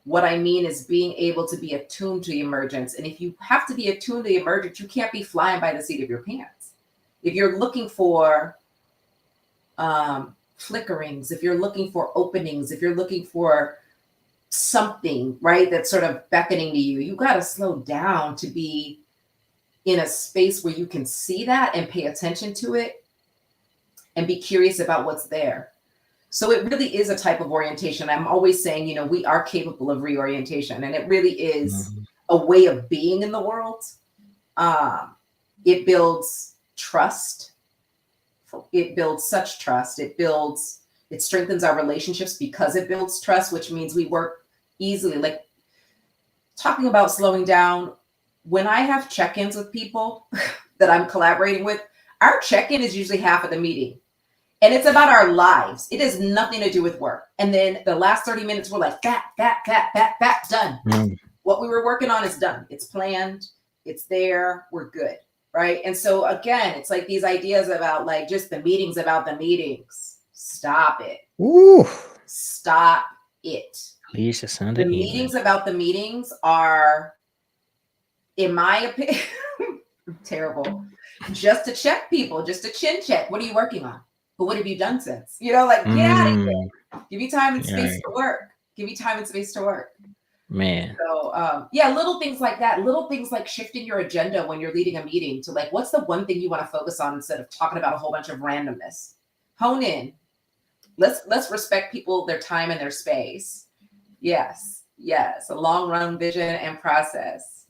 What I mean is being able to be attuned to emergence. And if you have to be attuned to emergence, you can't be flying by the seat of your pants. If you're looking for flickerings, if you're looking for openings, if you're looking for something, right, that's sort of beckoning to you, you got to slow down to be in a space where you can see that and pay attention to it and be curious about what's there. So it really is a type of orientation. I'm always saying, we are capable of reorientation, and it really is Mhm. a way of being in the world. Um, it builds trust. It builds such trust. It strengthens our relationships because it builds trust, which means we work easily. Like, talking about slowing down, when I have check-ins with people that I'm collaborating with, our check-in is usually half of the meeting. And it's about our lives. It has nothing to do with work. And then the last 30 minutes, we're like, that, done. Mm. What we were working on is done. It's planned. It's there. We're good. Right. And so again, it's like these ideas about like just the meetings about the meetings. Stop it. Ooh. Stop it. Lisa, send The an email. meetings about the meetings are, in my opinion, terrible. Just to check people, just to chin check. What are you working on? But what have you done since? Like, get out of Mm. here. Give me time and space Right. to work. Give me time and space to work. Man. So, yeah, little things like that. Little things like shifting your agenda when you're leading a meeting to like, what's the one thing you want to focus on instead of talking about a whole bunch of randomness? Hone in. Let's respect people, their time and their space. Yes, yes, a long run vision and process.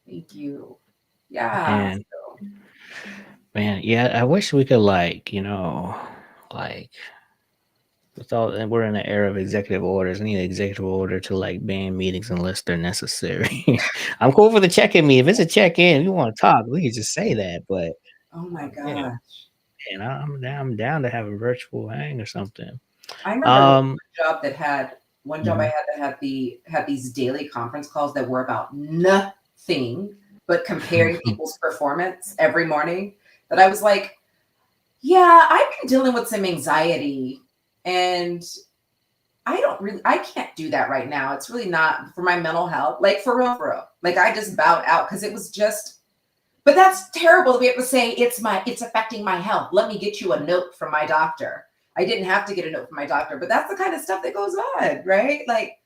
Thank you. Yeah. Man. So, Man. Yeah, I wish we could like with all, and we're in an era of executive orders. I need an executive order to like ban meetings unless they're necessary. I'm cool for the check-in meeting. If it's a check-in, we want to talk, we can just say that. But oh my yeah, God. and I'm down to have a virtual hang or something. I remember Um, one job I mhm. had that had these daily conference calls that were about nothing but comparing people's performance every morning. That I was like, yeah, I've been dealing with some anxiety, and I can't do that right now. It's really not for my mental health. Like for real, for real. Like I just bowed out because it was just, but that's terrible to be able to say it's affecting my health. Let me get you a note from my doctor. I didn't have to get a note from my doctor, but that's the kind of stuff that goes on, right? Like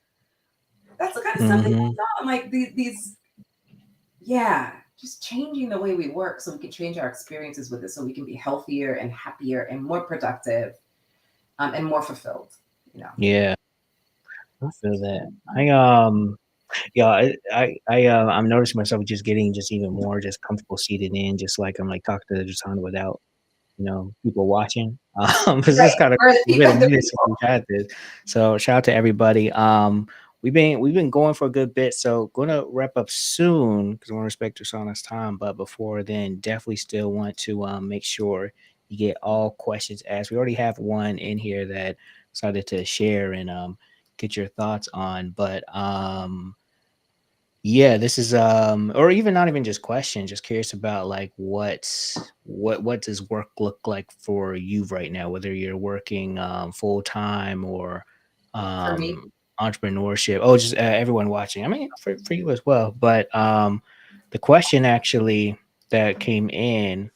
that's the kind of stuff that Mhm. goes on. Like these yeah, just changing the way we work so we can change our experiences with it so we can be healthier and happier and more productive, and more fulfilled, you know. Yeah, I feel that. Yeah, I'm noticing myself just getting just even more just comfortable seated in, just like I'm like talking to the sound without, people watching. This is Right. kind of For the it's been a other minute since people. we've had this. So shout out to everybody. We've been going for a good bit, so gonna wrap up soon because I want to respect Drisana's time. But before then, definitely still want to make sure you get all questions asked. We already have one in here that decided to share and get your thoughts on, but yeah, this is or even not even just questions, just curious about like what does work look like for you right now, whether you're working full time or For me, entrepreneurship. Oh, just everyone watching. I mean, for you as well. But the question actually that came in,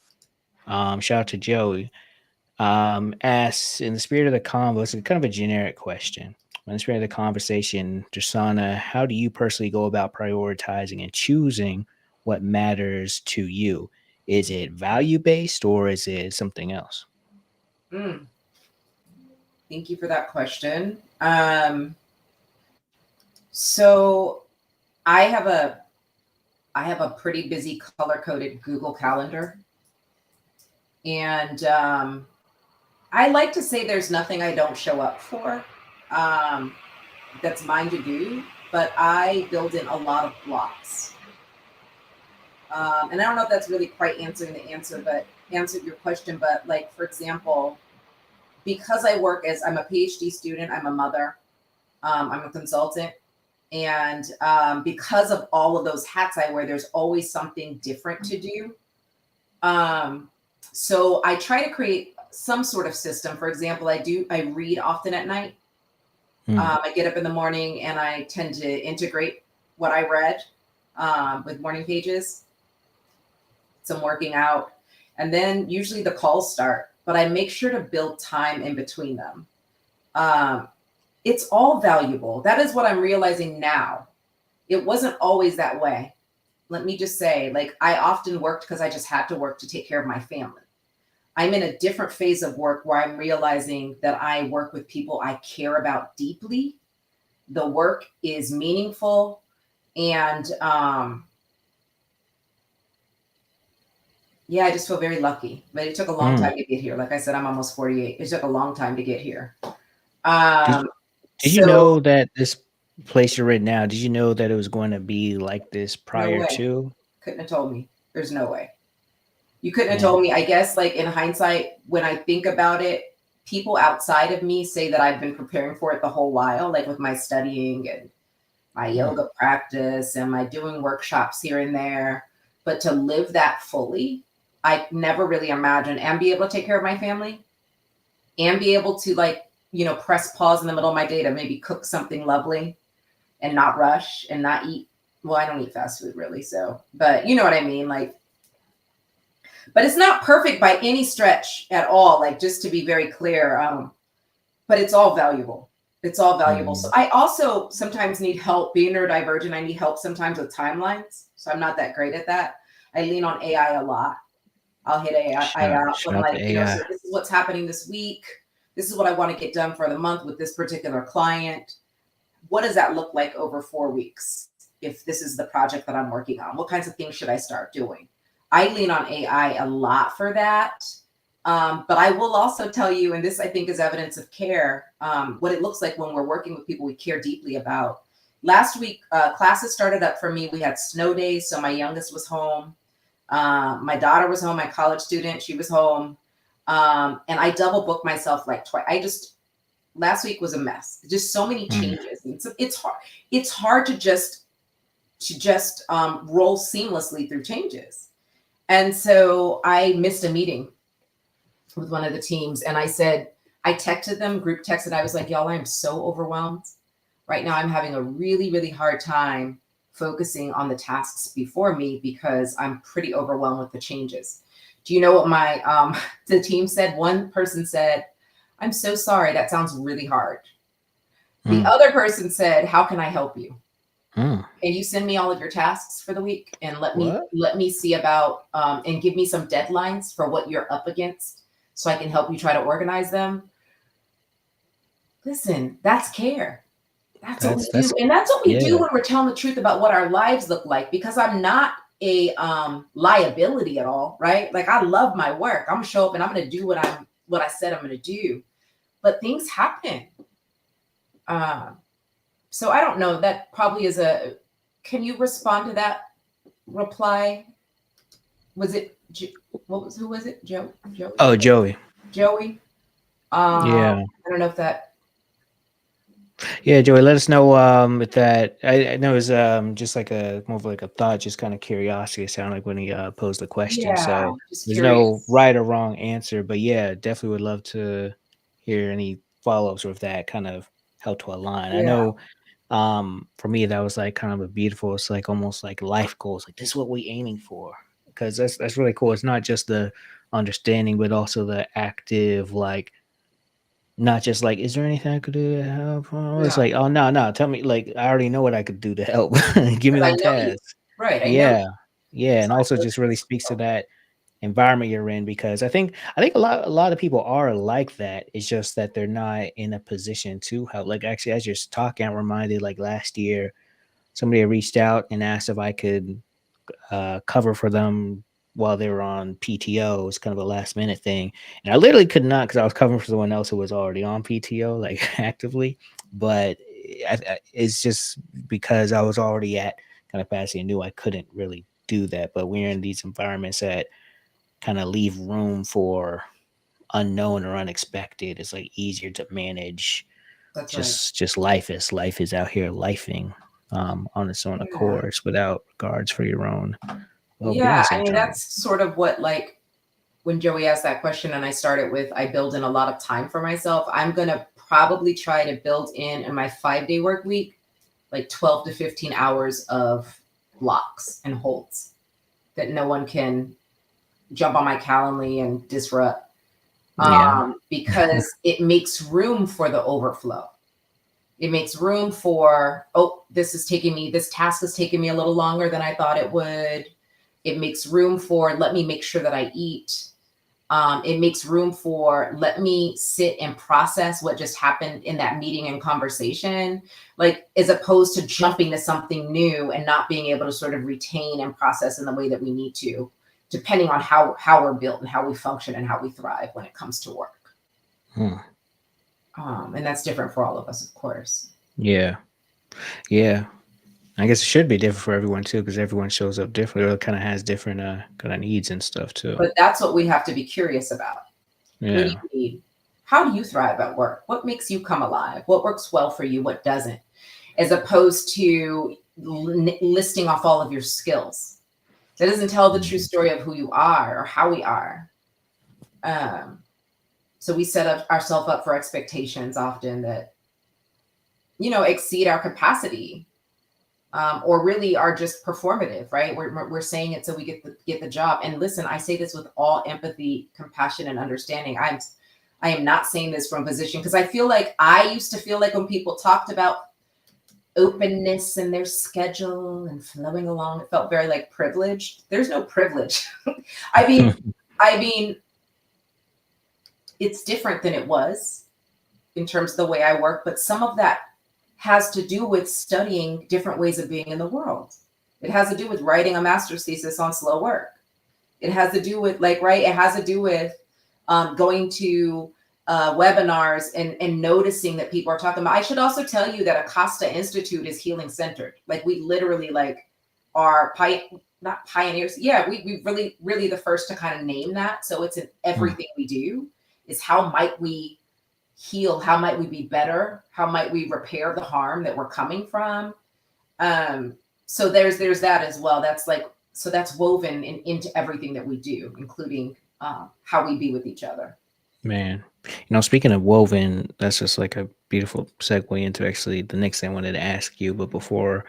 shout out to Joey, asks in the spirit of the convo, it's kind of a generic question. In the spirit of the conversation, Jasana, how do you personally go about prioritizing and choosing what matters to you? Is it value based or is it something else? mm, thank you for that question. So I have a I have a pretty busy color coded Google Calendar, and I like to say there's nothing I don't show up for. Um, that's mine to do, but I build in a lot of blocks. And I don't know if that's really quite answering the answer, but answered your question. But like for example, because I'm a PhD student, I'm a mother, I'm a consultant. And because of all of those hats I wear, there's always something different to do. Um, so I try to create some sort of system. For example, I read often at night. Mm, I get up in the morning and I tend to integrate what I read with morning pages, some working out, and then usually the calls start. But I make sure to build time in between them. Um, it's all valuable. That is what I'm realizing now. It wasn't always that way. Let me just say, like, I often worked because I just had to work to take care of my family. I'm in a different phase of work where I'm realizing that I work with people I care about deeply. The work is meaningful. And yeah, I just feel very lucky. But it took a long mm. time to get here. Like I said, I'm almost 48. It took a long time to get here. Did Um, did you so know that this place you're in now, did you know that it was going to be like this no prior way. to? Couldn't have told me. There's no way. You couldn't have Yeah. told me. I guess, like in hindsight, when I think about it, people outside of me say that I've been preparing for it the whole while, like with my studying and my Mm, yoga practice and my doing workshops here and there. But to live that fully, I never really imagined and be able to take care of my family and be able to, like, press pause in the middle of my day to maybe cook something lovely and not rush and not eat. Well, I don't eat fast food really. So, but you know what I mean? Like, but it's not perfect by any stretch at all. Like, just to be very clear, but it's all valuable. It's all valuable. So mhm. I also sometimes need help being neurodivergent. I need help sometimes with timelines. So I'm not that great at that. I lean on AI a lot. I'll hit AI Shout, out when, shout out to like, AI. so this is what's happening this week. This is what I want to get done for the month with this particular client. What does that look like over 4 weeks? If this is the project that I'm working on, what kinds of things should I start doing? I lean on AI a lot for that. But I will also tell you, and this I think is evidence of care, what it looks like when we're working with people we care deeply about. Last week, classes started up for me. We had snow days, so my youngest was home. My daughter was home, my college student, she was home. And I double booked myself like twice. last week was a mess. Just so many Mm. changes. And it's hard. It's hard to just roll seamlessly through changes. And so I missed a meeting with one of the teams, and I texted them, group texted. I was like, y'all, I'm so overwhelmed right now. I'm having a really, really hard time focusing on the tasks before me because I'm pretty overwhelmed with the changes. Do you know what my the team said? One person said, I'm so sorry. That sounds really hard. The Mm. other person said, how can I help you? Mm. Can you send me all of your tasks for the week and What? let me see about and give me some deadlines for what you're up against so I can help you try to organize them? Listen, that's care. That's what we That's do. And that's what we do yeah. when we're telling the truth about what our lives look like, because I'm not a liability at all, right? Like, I love my work. I'm gonna show up and I'm gonna do what I said I'm gonna do. But things happen. Uh, so I don't know. That probably is a. Can you respond to that reply? Was it who was it? Oh, Joey. Joey. Yeah. I don't know if that. Yeah, Joey, let us know if that I know it's just like a more of like a thought, just kind of curiosity. It sounded like when he posed the question. Yeah, So just there's no curious. right or wrong answer, but yeah, definitely would love to hear any follow-ups or if that kind of helped to align. I Yeah, know for me that was like kind of a beautiful, it's like almost like life goals. Like this is what we aiming for. Because that's really cool. It's not just the understanding, but also the active like not just like, "Is there anything I could do to help?" Oh, it's no, like, "Oh, no, no, tell me like, I already know what I could do to help. Give me because I them know you. tasks." Right, I know Yeah. you. Yeah, So and I also know just really that. speaks to that environment you're in because I think a lot of people are like that. It's just that they're not in a position to help. Like, actually, as you're talking, I'm reminded, like, last year, somebody had reached out and asked if I could cover for them while they were on PTO. It was kind of a last minute thing. And I literally could not because I was covering for someone else who was already on PTO, like actively. But it's just because I was already at kind of capacity and knew I couldn't really do that. But we're in these environments that kind of leave room for unknown or unexpected. It's like easier to manage That's right. just life is out here lifing on its own Yeah. accord without regards for your own well-being Yeah, I mean, sometimes. that's sort of what, like, when Joey asked that question and I started with, I build in a lot of time for myself. I'm gonna probably try to build in my 5-day work week, like 12 to 15 hours of blocks and holds that no one can jump on my Calendly and disrupt, Yeah. because it makes room for the overflow. It makes room for, oh, this task is taking me a little longer than I thought it would. It makes room for, let me make sure that I eat. It makes room for, let me sit and process what just happened in that meeting and conversation, like, as opposed to jumping to something new and not being able to sort of retain and process in the way that we need to, depending on how we're built and how we function and how we thrive when it comes to work. Hmm. And that's different for all of us, of course. Yeah. Yeah. I guess it should be different for everyone too, because everyone shows up differently or kind of has different kind of needs and stuff too. But that's what we have to be curious about. What do Yeah. you need? How do you thrive at work? What makes you come alive? What works well for you? What doesn't? As opposed to listing off all of your skills. That doesn't tell the true Mhm. story of who you are or how we are. Um, so we set up ourselves up for expectations often that, exceed our capacity, or really are just performative, right? We're saying it so we get the job. And listen, I say this with all empathy, compassion, and understanding. I am not saying this from a position, because I used to feel like when people talked about openness and their schedule and flowing along, it felt very like privileged. There's no privilege. I mean, I mean, it's different than it was in terms of the way I work, but some of that has to do with studying different ways of being in the world. It has to do with writing a master's thesis on slow work. It has to do with, like, right, it has to do with going to webinars and noticing that people are talking about. I should also tell you that Acosta Institute is healing centered. Like, we literally, like, are not pioneers. Yeah, we really, really the first to kind of name that. So it's in Hmm. everything we do, is how might we heal? How might we be better? How might we repair the harm that we're coming from? So there's that as well. That's like, so that's woven into everything that we do, including how we be with each other. Man, speaking of woven, that's just like a beautiful segue into actually the next thing I wanted to ask you. But before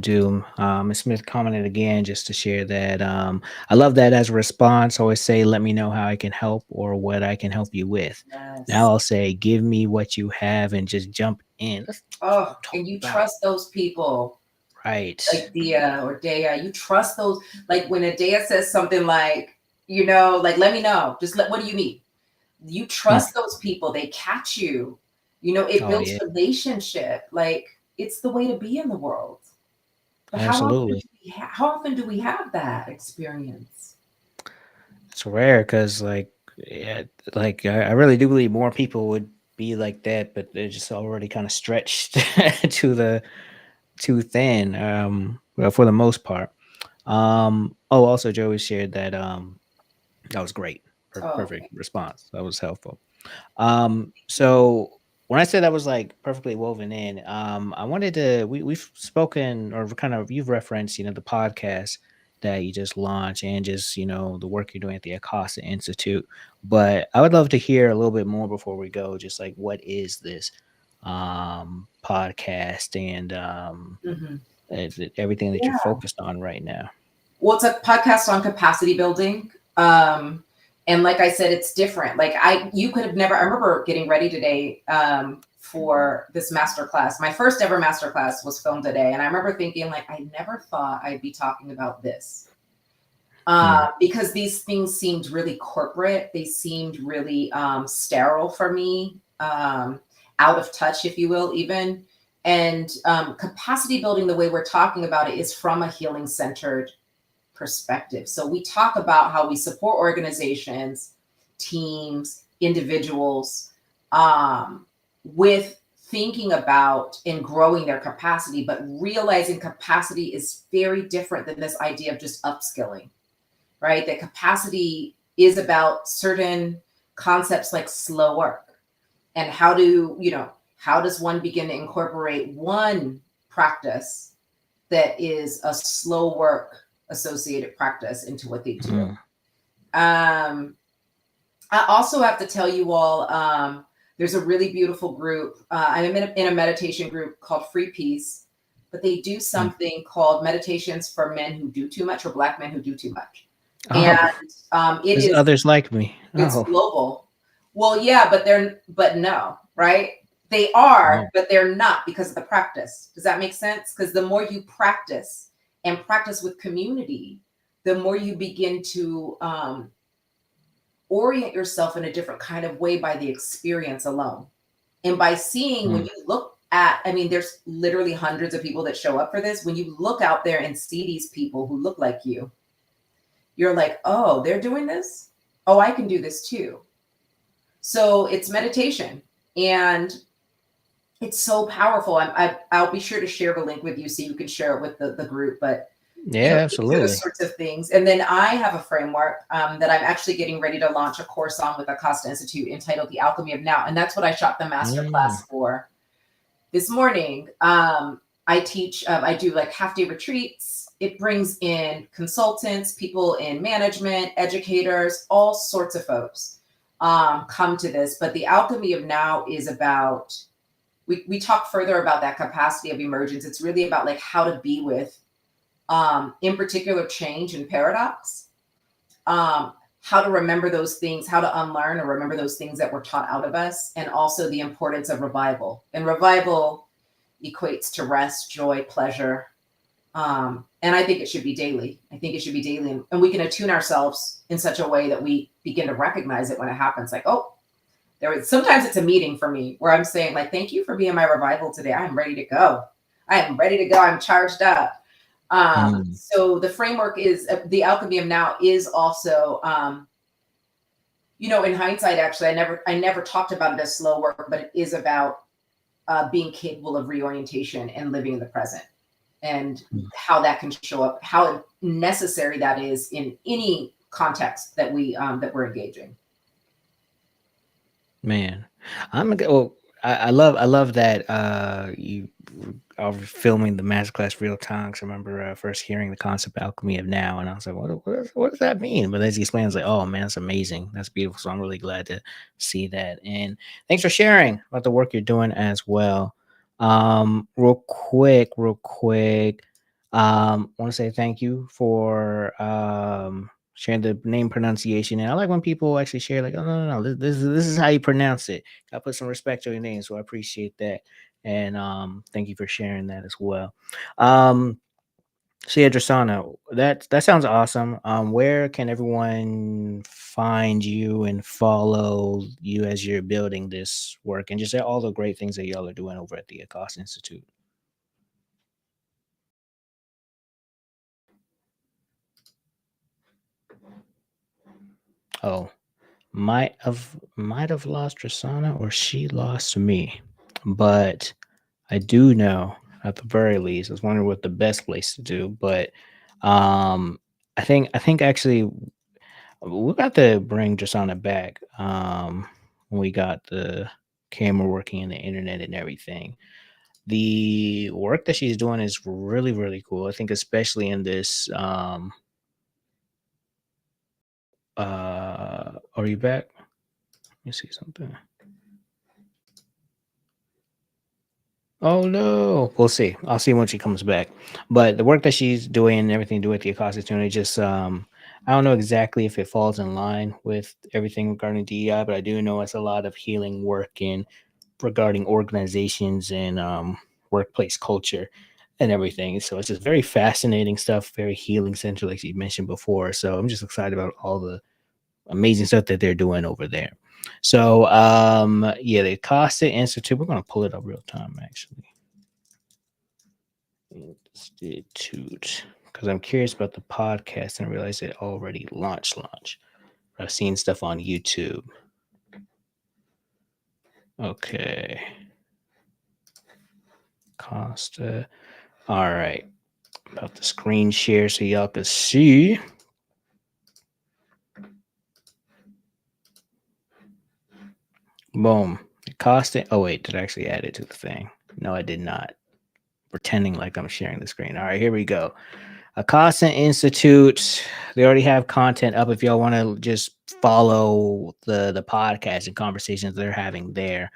do Ms. Smith commented again just to share that I love that as a response. I always say, let me know how I can help or what I can help you with. Now Yes. I'll say, give me what you have and just jump in. That's what Oh, I'm and talking you about. trust those people Right. like Dia or Dea. You trust those. Like when a Dea says something like, like, let me know. Just what do you need? You Hmm. trust those people. They catch you. It Oh builds yeah, relationship. Like it's the way to be in the world. But absolutely. how often do we have that experience? It's rare because, like, yeah, like I really do believe more people would be like that, but they're just already kind of stretched to the too thin. Well, for the most part. Oh, also Joey shared that. That was great. Oh, Perfect response. That was helpful. So when I said that was like perfectly woven in, I wanted to we've spoken or kind of you've referenced, the podcast that you just launched and just, the work you're doing at the Acosta Institute. But I would love to hear a little bit more before we go, just like what is this podcast and mhm. everything that you're Yeah. focused on right now. Well, it's a podcast on capacity building. And like I said, it's different. Like you could have never, I remember getting ready today for this master class. My first ever master class was filmed today. And I remember thinking like, I never thought I'd be talking about this. Hmm. Because these things seemed really corporate. They seemed really sterile for me, out of touch, if you will, even. And capacity building, the way we're talking about it, is from a healing centered perspective. So we talk about how we support organizations, teams, individuals with thinking about and growing their capacity, but realizing capacity is very different than this idea of just upskilling, right? That capacity is about certain concepts like slow work and how does one begin to incorporate one practice that is a slow work associated practice into what they do. Hmm. Um, I also have to tell you all, there's a really beautiful group. I'm in a meditation group called Free Peace, but they do Hmm. something called Meditations for Men Who Do Too Much or Black Men Who Do Too Much. And Oh, it there's is others like me. it's Oh. global. Well, yeah, but no, right? They are, Oh. but they're not because of the practice. Does that make sense? Because the more you practice and practice with community, the more you begin to orient yourself in a different kind of way by the experience alone. And by seeing, when Hmm. you look at, I mean, there's literally hundreds of people that show up for this. When you look out there and see these people who look like you're like, oh, they're doing this. Oh, I can do this too. So it's meditation, and it's so powerful. I'll be sure to share the link with you so you can share it with the group. But Yeah, these are the absolutely. sorts of things. And then I have a framework that I'm actually getting ready to launch a course on with the Costa Institute entitled "The Alchemy of Now," and that's what I shot the master Mm. class for this morning. I teach. I do like half-day retreats. It brings in consultants, people in management, educators, all sorts of folks come to this. But the alchemy of now is about, we talk further about that capacity of emergence. It's really about like how to be with, in particular, change and paradox. How to remember those things, how to unlearn or remember those things that were taught out of us, and also the importance of revival. And revival equates to rest, joy, pleasure. And I think it should be daily. I think it should be daily. And we can attune ourselves in such a way that we begin to recognize it when it happens. Like, oh, sometimes it's a meeting for me where I'm saying, like, thank you for being my revival today. I'm ready to go. I am ready to go. I'm charged up. Mm. So the framework is the alchemy of now is also, in hindsight, actually, I never talked about it as slow work, but it is about being capable of reorientation and living in the present, and Mm. how that can show up, how necessary that is in any context that we're engaging. Man, well, I love that you are filming the masterclass real time. 'Cause I remember first hearing the concept alchemy of now, and I was like, what does that mean? But as he explains, like, oh man, that's amazing, that's beautiful. So I'm really glad to see that, and thanks for sharing about the work you're doing as well. Real quick, want to say thank you for sharing the name pronunciation. And I like when people actually share, like, oh no, this is how you pronounce it. I put some respect to your name, so I appreciate that. And thank you for sharing that as well. Um, so yeah, Drasana, that sounds awesome. Where can everyone find you and follow you as you're building this work, and just all the great things that y'all are doing over at the Acosta Institute? Oh, might have lost Drasana, or she lost me, but I do know, at the very least, I was wondering what the best place to do, but um, I think actually we're about to bring Jasana back. When we got the camera working and the internet and everything. The work that she's doing is really, really cool. I think especially in this are you back? Let me see something. Oh no. We'll see. I'll see when she comes back. But the work that she's doing and everything to do with the Acosta tuna, just I don't know exactly if it falls in line with everything regarding DEI, but I do know it's a lot of healing work in regarding organizations and workplace culture and everything. So it's just very fascinating stuff, very healing centered, like you mentioned before. So I'm just excited about all the amazing stuff that they're doing over there. So yeah, the Acosta Institute, we're gonna pull it up real time actually. Institute. Because I'm curious about the podcast and I realized it already launched. I've seen stuff on YouTube. Okay. Costa. All right. About the screen share so y'all can see. Boom. It cost it. Oh, wait. Did I actually add it to the thing? No, I did not. Pretending like I'm sharing the screen. All right. Here we go. Acosta Institute. They already have content up if y'all want to just follow the podcast and conversations they're having there.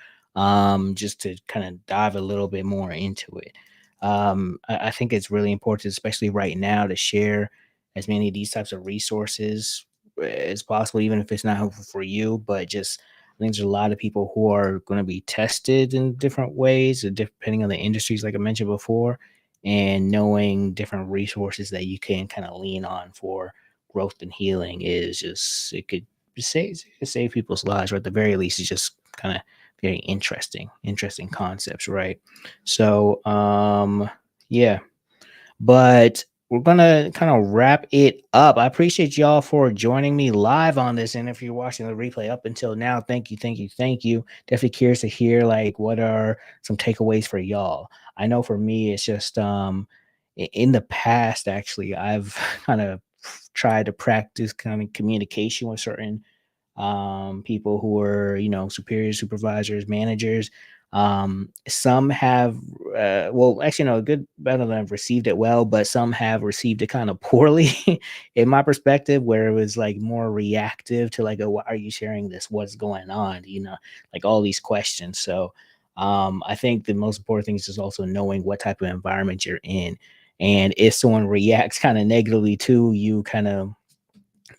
Just to kind of dive a little bit more into it. I think it's really important, especially right now, to share as many of these types of resources as possible, even if it's not helpful for you. But just I think there's a lot of people who are going to be tested in different ways, depending on the industries, like I mentioned before, and knowing different resources that you can kind of lean on for growth and healing is just it could save people's lives, or at the very least it's just kind of very interesting concepts, right? So yeah, but we're gonna kind of wrap it up. I appreciate y'all for joining me live on this, and if you're watching the replay up until now, thank you. Definitely curious to hear, like, what are some takeaways for y'all. I know for me, it's just in the past, actually, I've kind of tried to practice kind of communication with certain people who are, superiors, supervisors, managers. Some have, well, actually, no, a good amount of them have received it well, but some have received it kind of poorly, in my perspective, where it was like more reactive to, like, oh, why are you sharing this? What's going on? Like all these questions. So I think the most important thing is just also knowing what type of environment you're in. And if someone reacts kind of negatively to you, kind of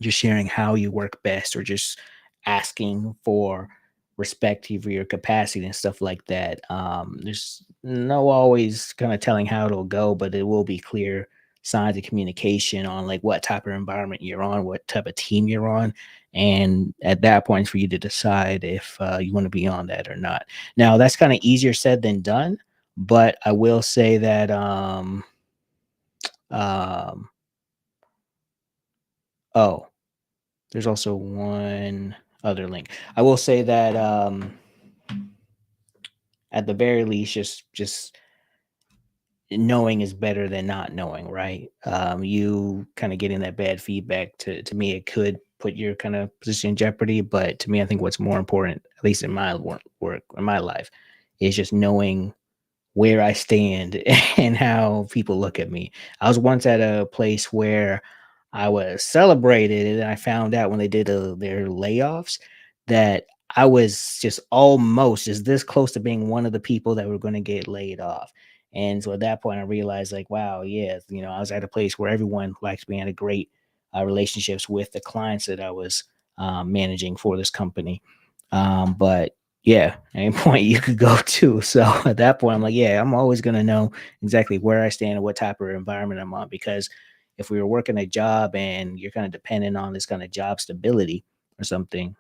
just sharing how you work best, or just asking for respect for your capacity and stuff like that. There's no always kind of telling how it'll go, but it will be clear signs of communication on, like, what type of environment you're on, what type of team you're on. And at that point, for you to decide if you want to be on that or not. Now, that's kind of easier said than done, but I will say that um, oh, there's also one other link. I will say that at the very least, just knowing is better than not knowing, right? You kind of getting that bad feedback, to me, it could put your kind of position in jeopardy. But to me, I think what's more important, at least in my work in my life, is just knowing where I stand and how people look at me. I was once at a place where I was celebrated, and I found out when they did their layoffs that I was just almost just this close to being one of the people that were going to get laid off. And so at that point, I realized, like, wow, yeah, I was at a place where everyone liked me, and had a great relationships with the clients that I was managing for this company. But yeah, any point you could go to. So at that point, I'm like, yeah, I'm always gonna know exactly where I stand and what type of environment I'm on. Because if we were working a job and you're kind of dependent on this kind of job stability or something,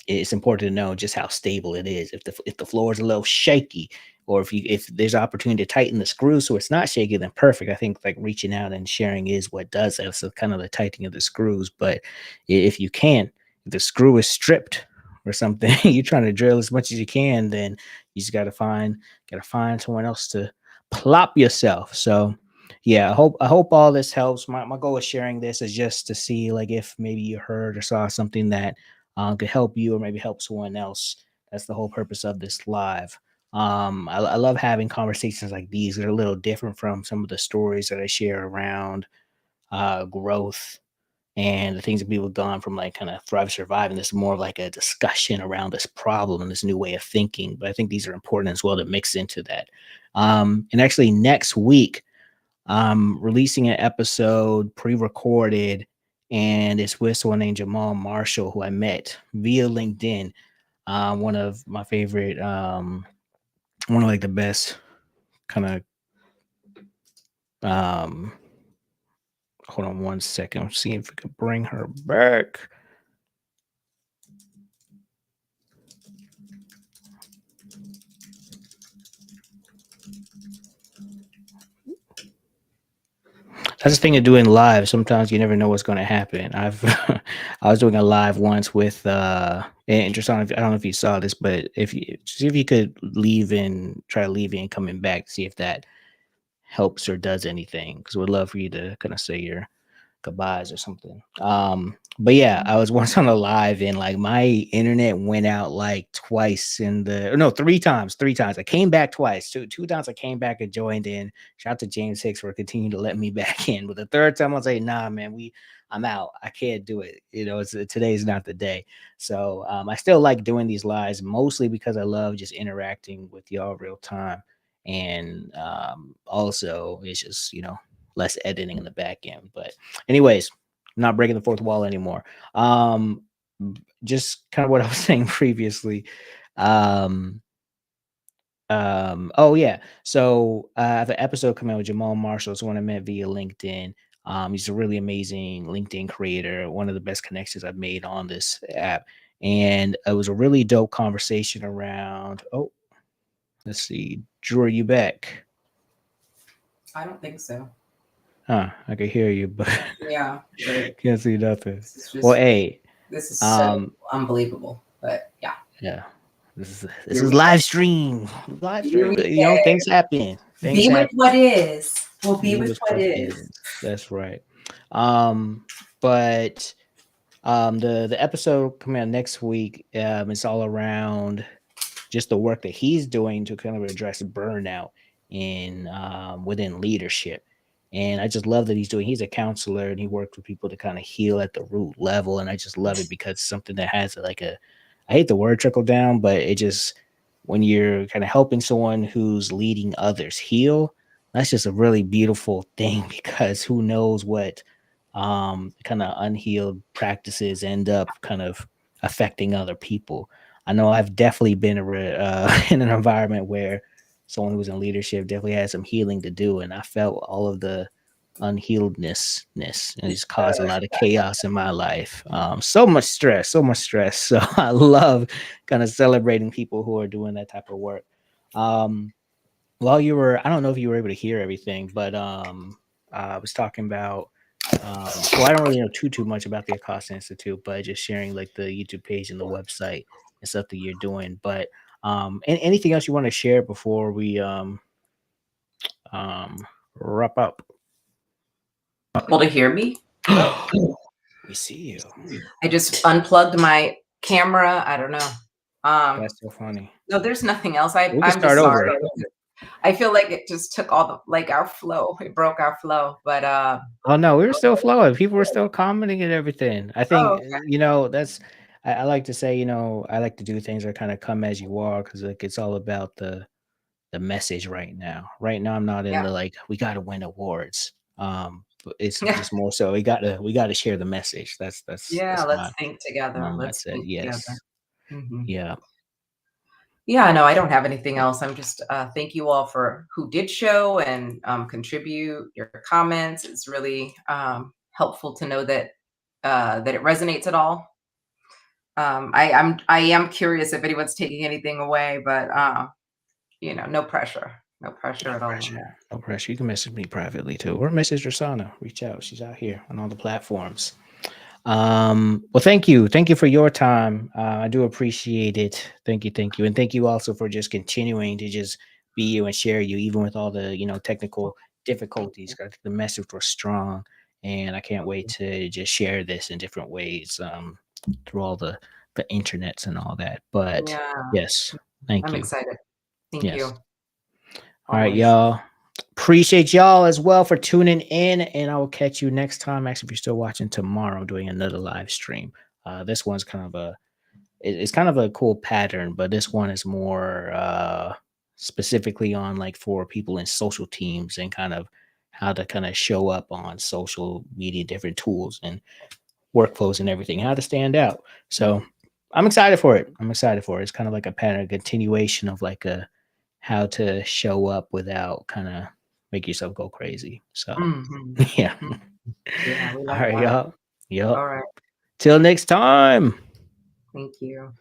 it's important to know just how stable it is. If the floor is a little shaky, or if there's opportunity to tighten the screw so it's not shaky, then perfect. I think like reaching out and sharing is what does that. So kind of the tightening of the screws. But if you can, if the screw is stripped or something, you're trying to drill as much as you can, then you just gotta find someone else to plop yourself. So yeah, I hope all this helps. My goal with sharing this is just to see like if maybe you heard or saw something that could help you or maybe help someone else. That's the whole purpose of this live. I love having conversations like these that are a little different from some of the stories that I share around growth and the things that people have gone from like kind of thrive survive. And this is more of like a discussion around this problem and this new way of thinking. But I think these are important as well to mix into that. And actually, next week, I'm releasing an episode pre-recorded, and it's with someone named Jamal Marshall, who I met via LinkedIn. One of my favorite, one of like the best kind of. Um, hold on one second. I'm seeing if we can bring her back. That's the thing of doing live. Sometimes you never know what's going to happen. I was doing a live once with and just I don't know if you saw this, but if you see if you could leave and try leaving and coming back, see if that helps or does anything. Because we'd love for you to kind of say your goodbyes or something. But yeah, I was once on a live and like my internet went out like twice in the or no, three times, three times. I came back twice. Two times I came back and joined in. Shout out to James Hicks for continuing to let me back in. But the third time I was like, nah, man, I'm out. I can't do it. Today's not the day. So I still like doing these lives mostly because I love just interacting with y'all real time. And also it's just, less editing in the back end. But anyways, I'm not breaking the fourth wall anymore. Just kind of what I was saying previously. Um, oh yeah. So I have an episode coming out with Jamal Marshall. It's one I met via LinkedIn. He's a really amazing LinkedIn creator, one of the best connections I've made on this app. And it was a really dope conversation around. Oh, let's see. Drew, are you back? I don't think so. Huh, I can hear you, but Yeah, but can't see nothing. this is Well, just hey, this is so um, unbelievable. But yeah, yeah, this here is we go. live stream. Live Here stream. we Things go. happen. Things Be with happen. what is. We'll be Be with with what what is. is. That's right. But the episode coming out next week, it's all around just the work that he's doing to kind of address burnout in within leadership. And I just love that he's a counselor and he works with people to kind of heal at the root level. And I just love it because it's something that has like I hate the word trickle down, but it just when you're kind of helping someone who's leading others heal, that's just a really beautiful thing because who knows what kind of unhealed practices end up kind of affecting other people. I know I've definitely been in an environment where someone who was in leadership definitely had some healing to do, and I felt all of the unhealedness, and it just caused a lot of chaos in my life. So much stress, so much stress. So I love kind of celebrating people who are doing that type of work. Um, while you were, I don't know if you were able to hear everything, but I was talking about. Well, I don't really know too much about the Acosta Institute, but just sharing like the YouTube page and the website and stuff that you're doing. But anything else you want to share before we um wrap up? Able to hear me? We see you. I just unplugged my camera. I don't know. Um, That's so funny. no, there's nothing else. I We can I'm start just sorry. over. I feel like it just took all the like our flow. It broke our flow. But Oh no, we were still flowing. People were still commenting and everything. I think oh, that's I like to say, I like to do things that kind of come as you are because like it's all about the message right now. Right now, I'm not in yeah. the like we got to win awards. But it's Yeah. just more so we got to share the message. Yeah, That's let's think together. my Let's mindset. think together. Yes. Mhm. Yeah. Yeah, no, I don't have anything else. I'm just thank you all for who did show and contribute your comments. It's really helpful to know that that it resonates at all. I am curious if anyone's taking anything away, but no pressure, no pressure No at all on pressure. that. No pressure. You can message me privately too, or message Drisana. Reach out. She's out here on all the platforms. Well, thank you for your time. I do appreciate it. Thank you, and thank you also for just continuing to just be you and share you, even with all the technical difficulties. 'Cause the message was strong, and I can't wait to just share this in different ways through all the internets and all that. But Yeah, yes, thank I'm you. excited. Thank Yes. you All right, always. y'all. Appreciate y'all as well for tuning in, and I will catch you next time. Actually, if you're still watching tomorrow, I'm doing another live stream. This one's kind of it's kind of a cool pattern, but this one is more specifically on like for people in social teams and kind of how to kind of show up on social media, different tools and workflows and everything, how to stand out. So I'm excited for it. I'm excited for it. It's kind of like a pattern, a continuation of like a how to show up without kind of make yourself go crazy. So Mhm. yeah. Mhm. Yeah, we All like right, that. y'all. Yep. All right. Till next time. Thank you.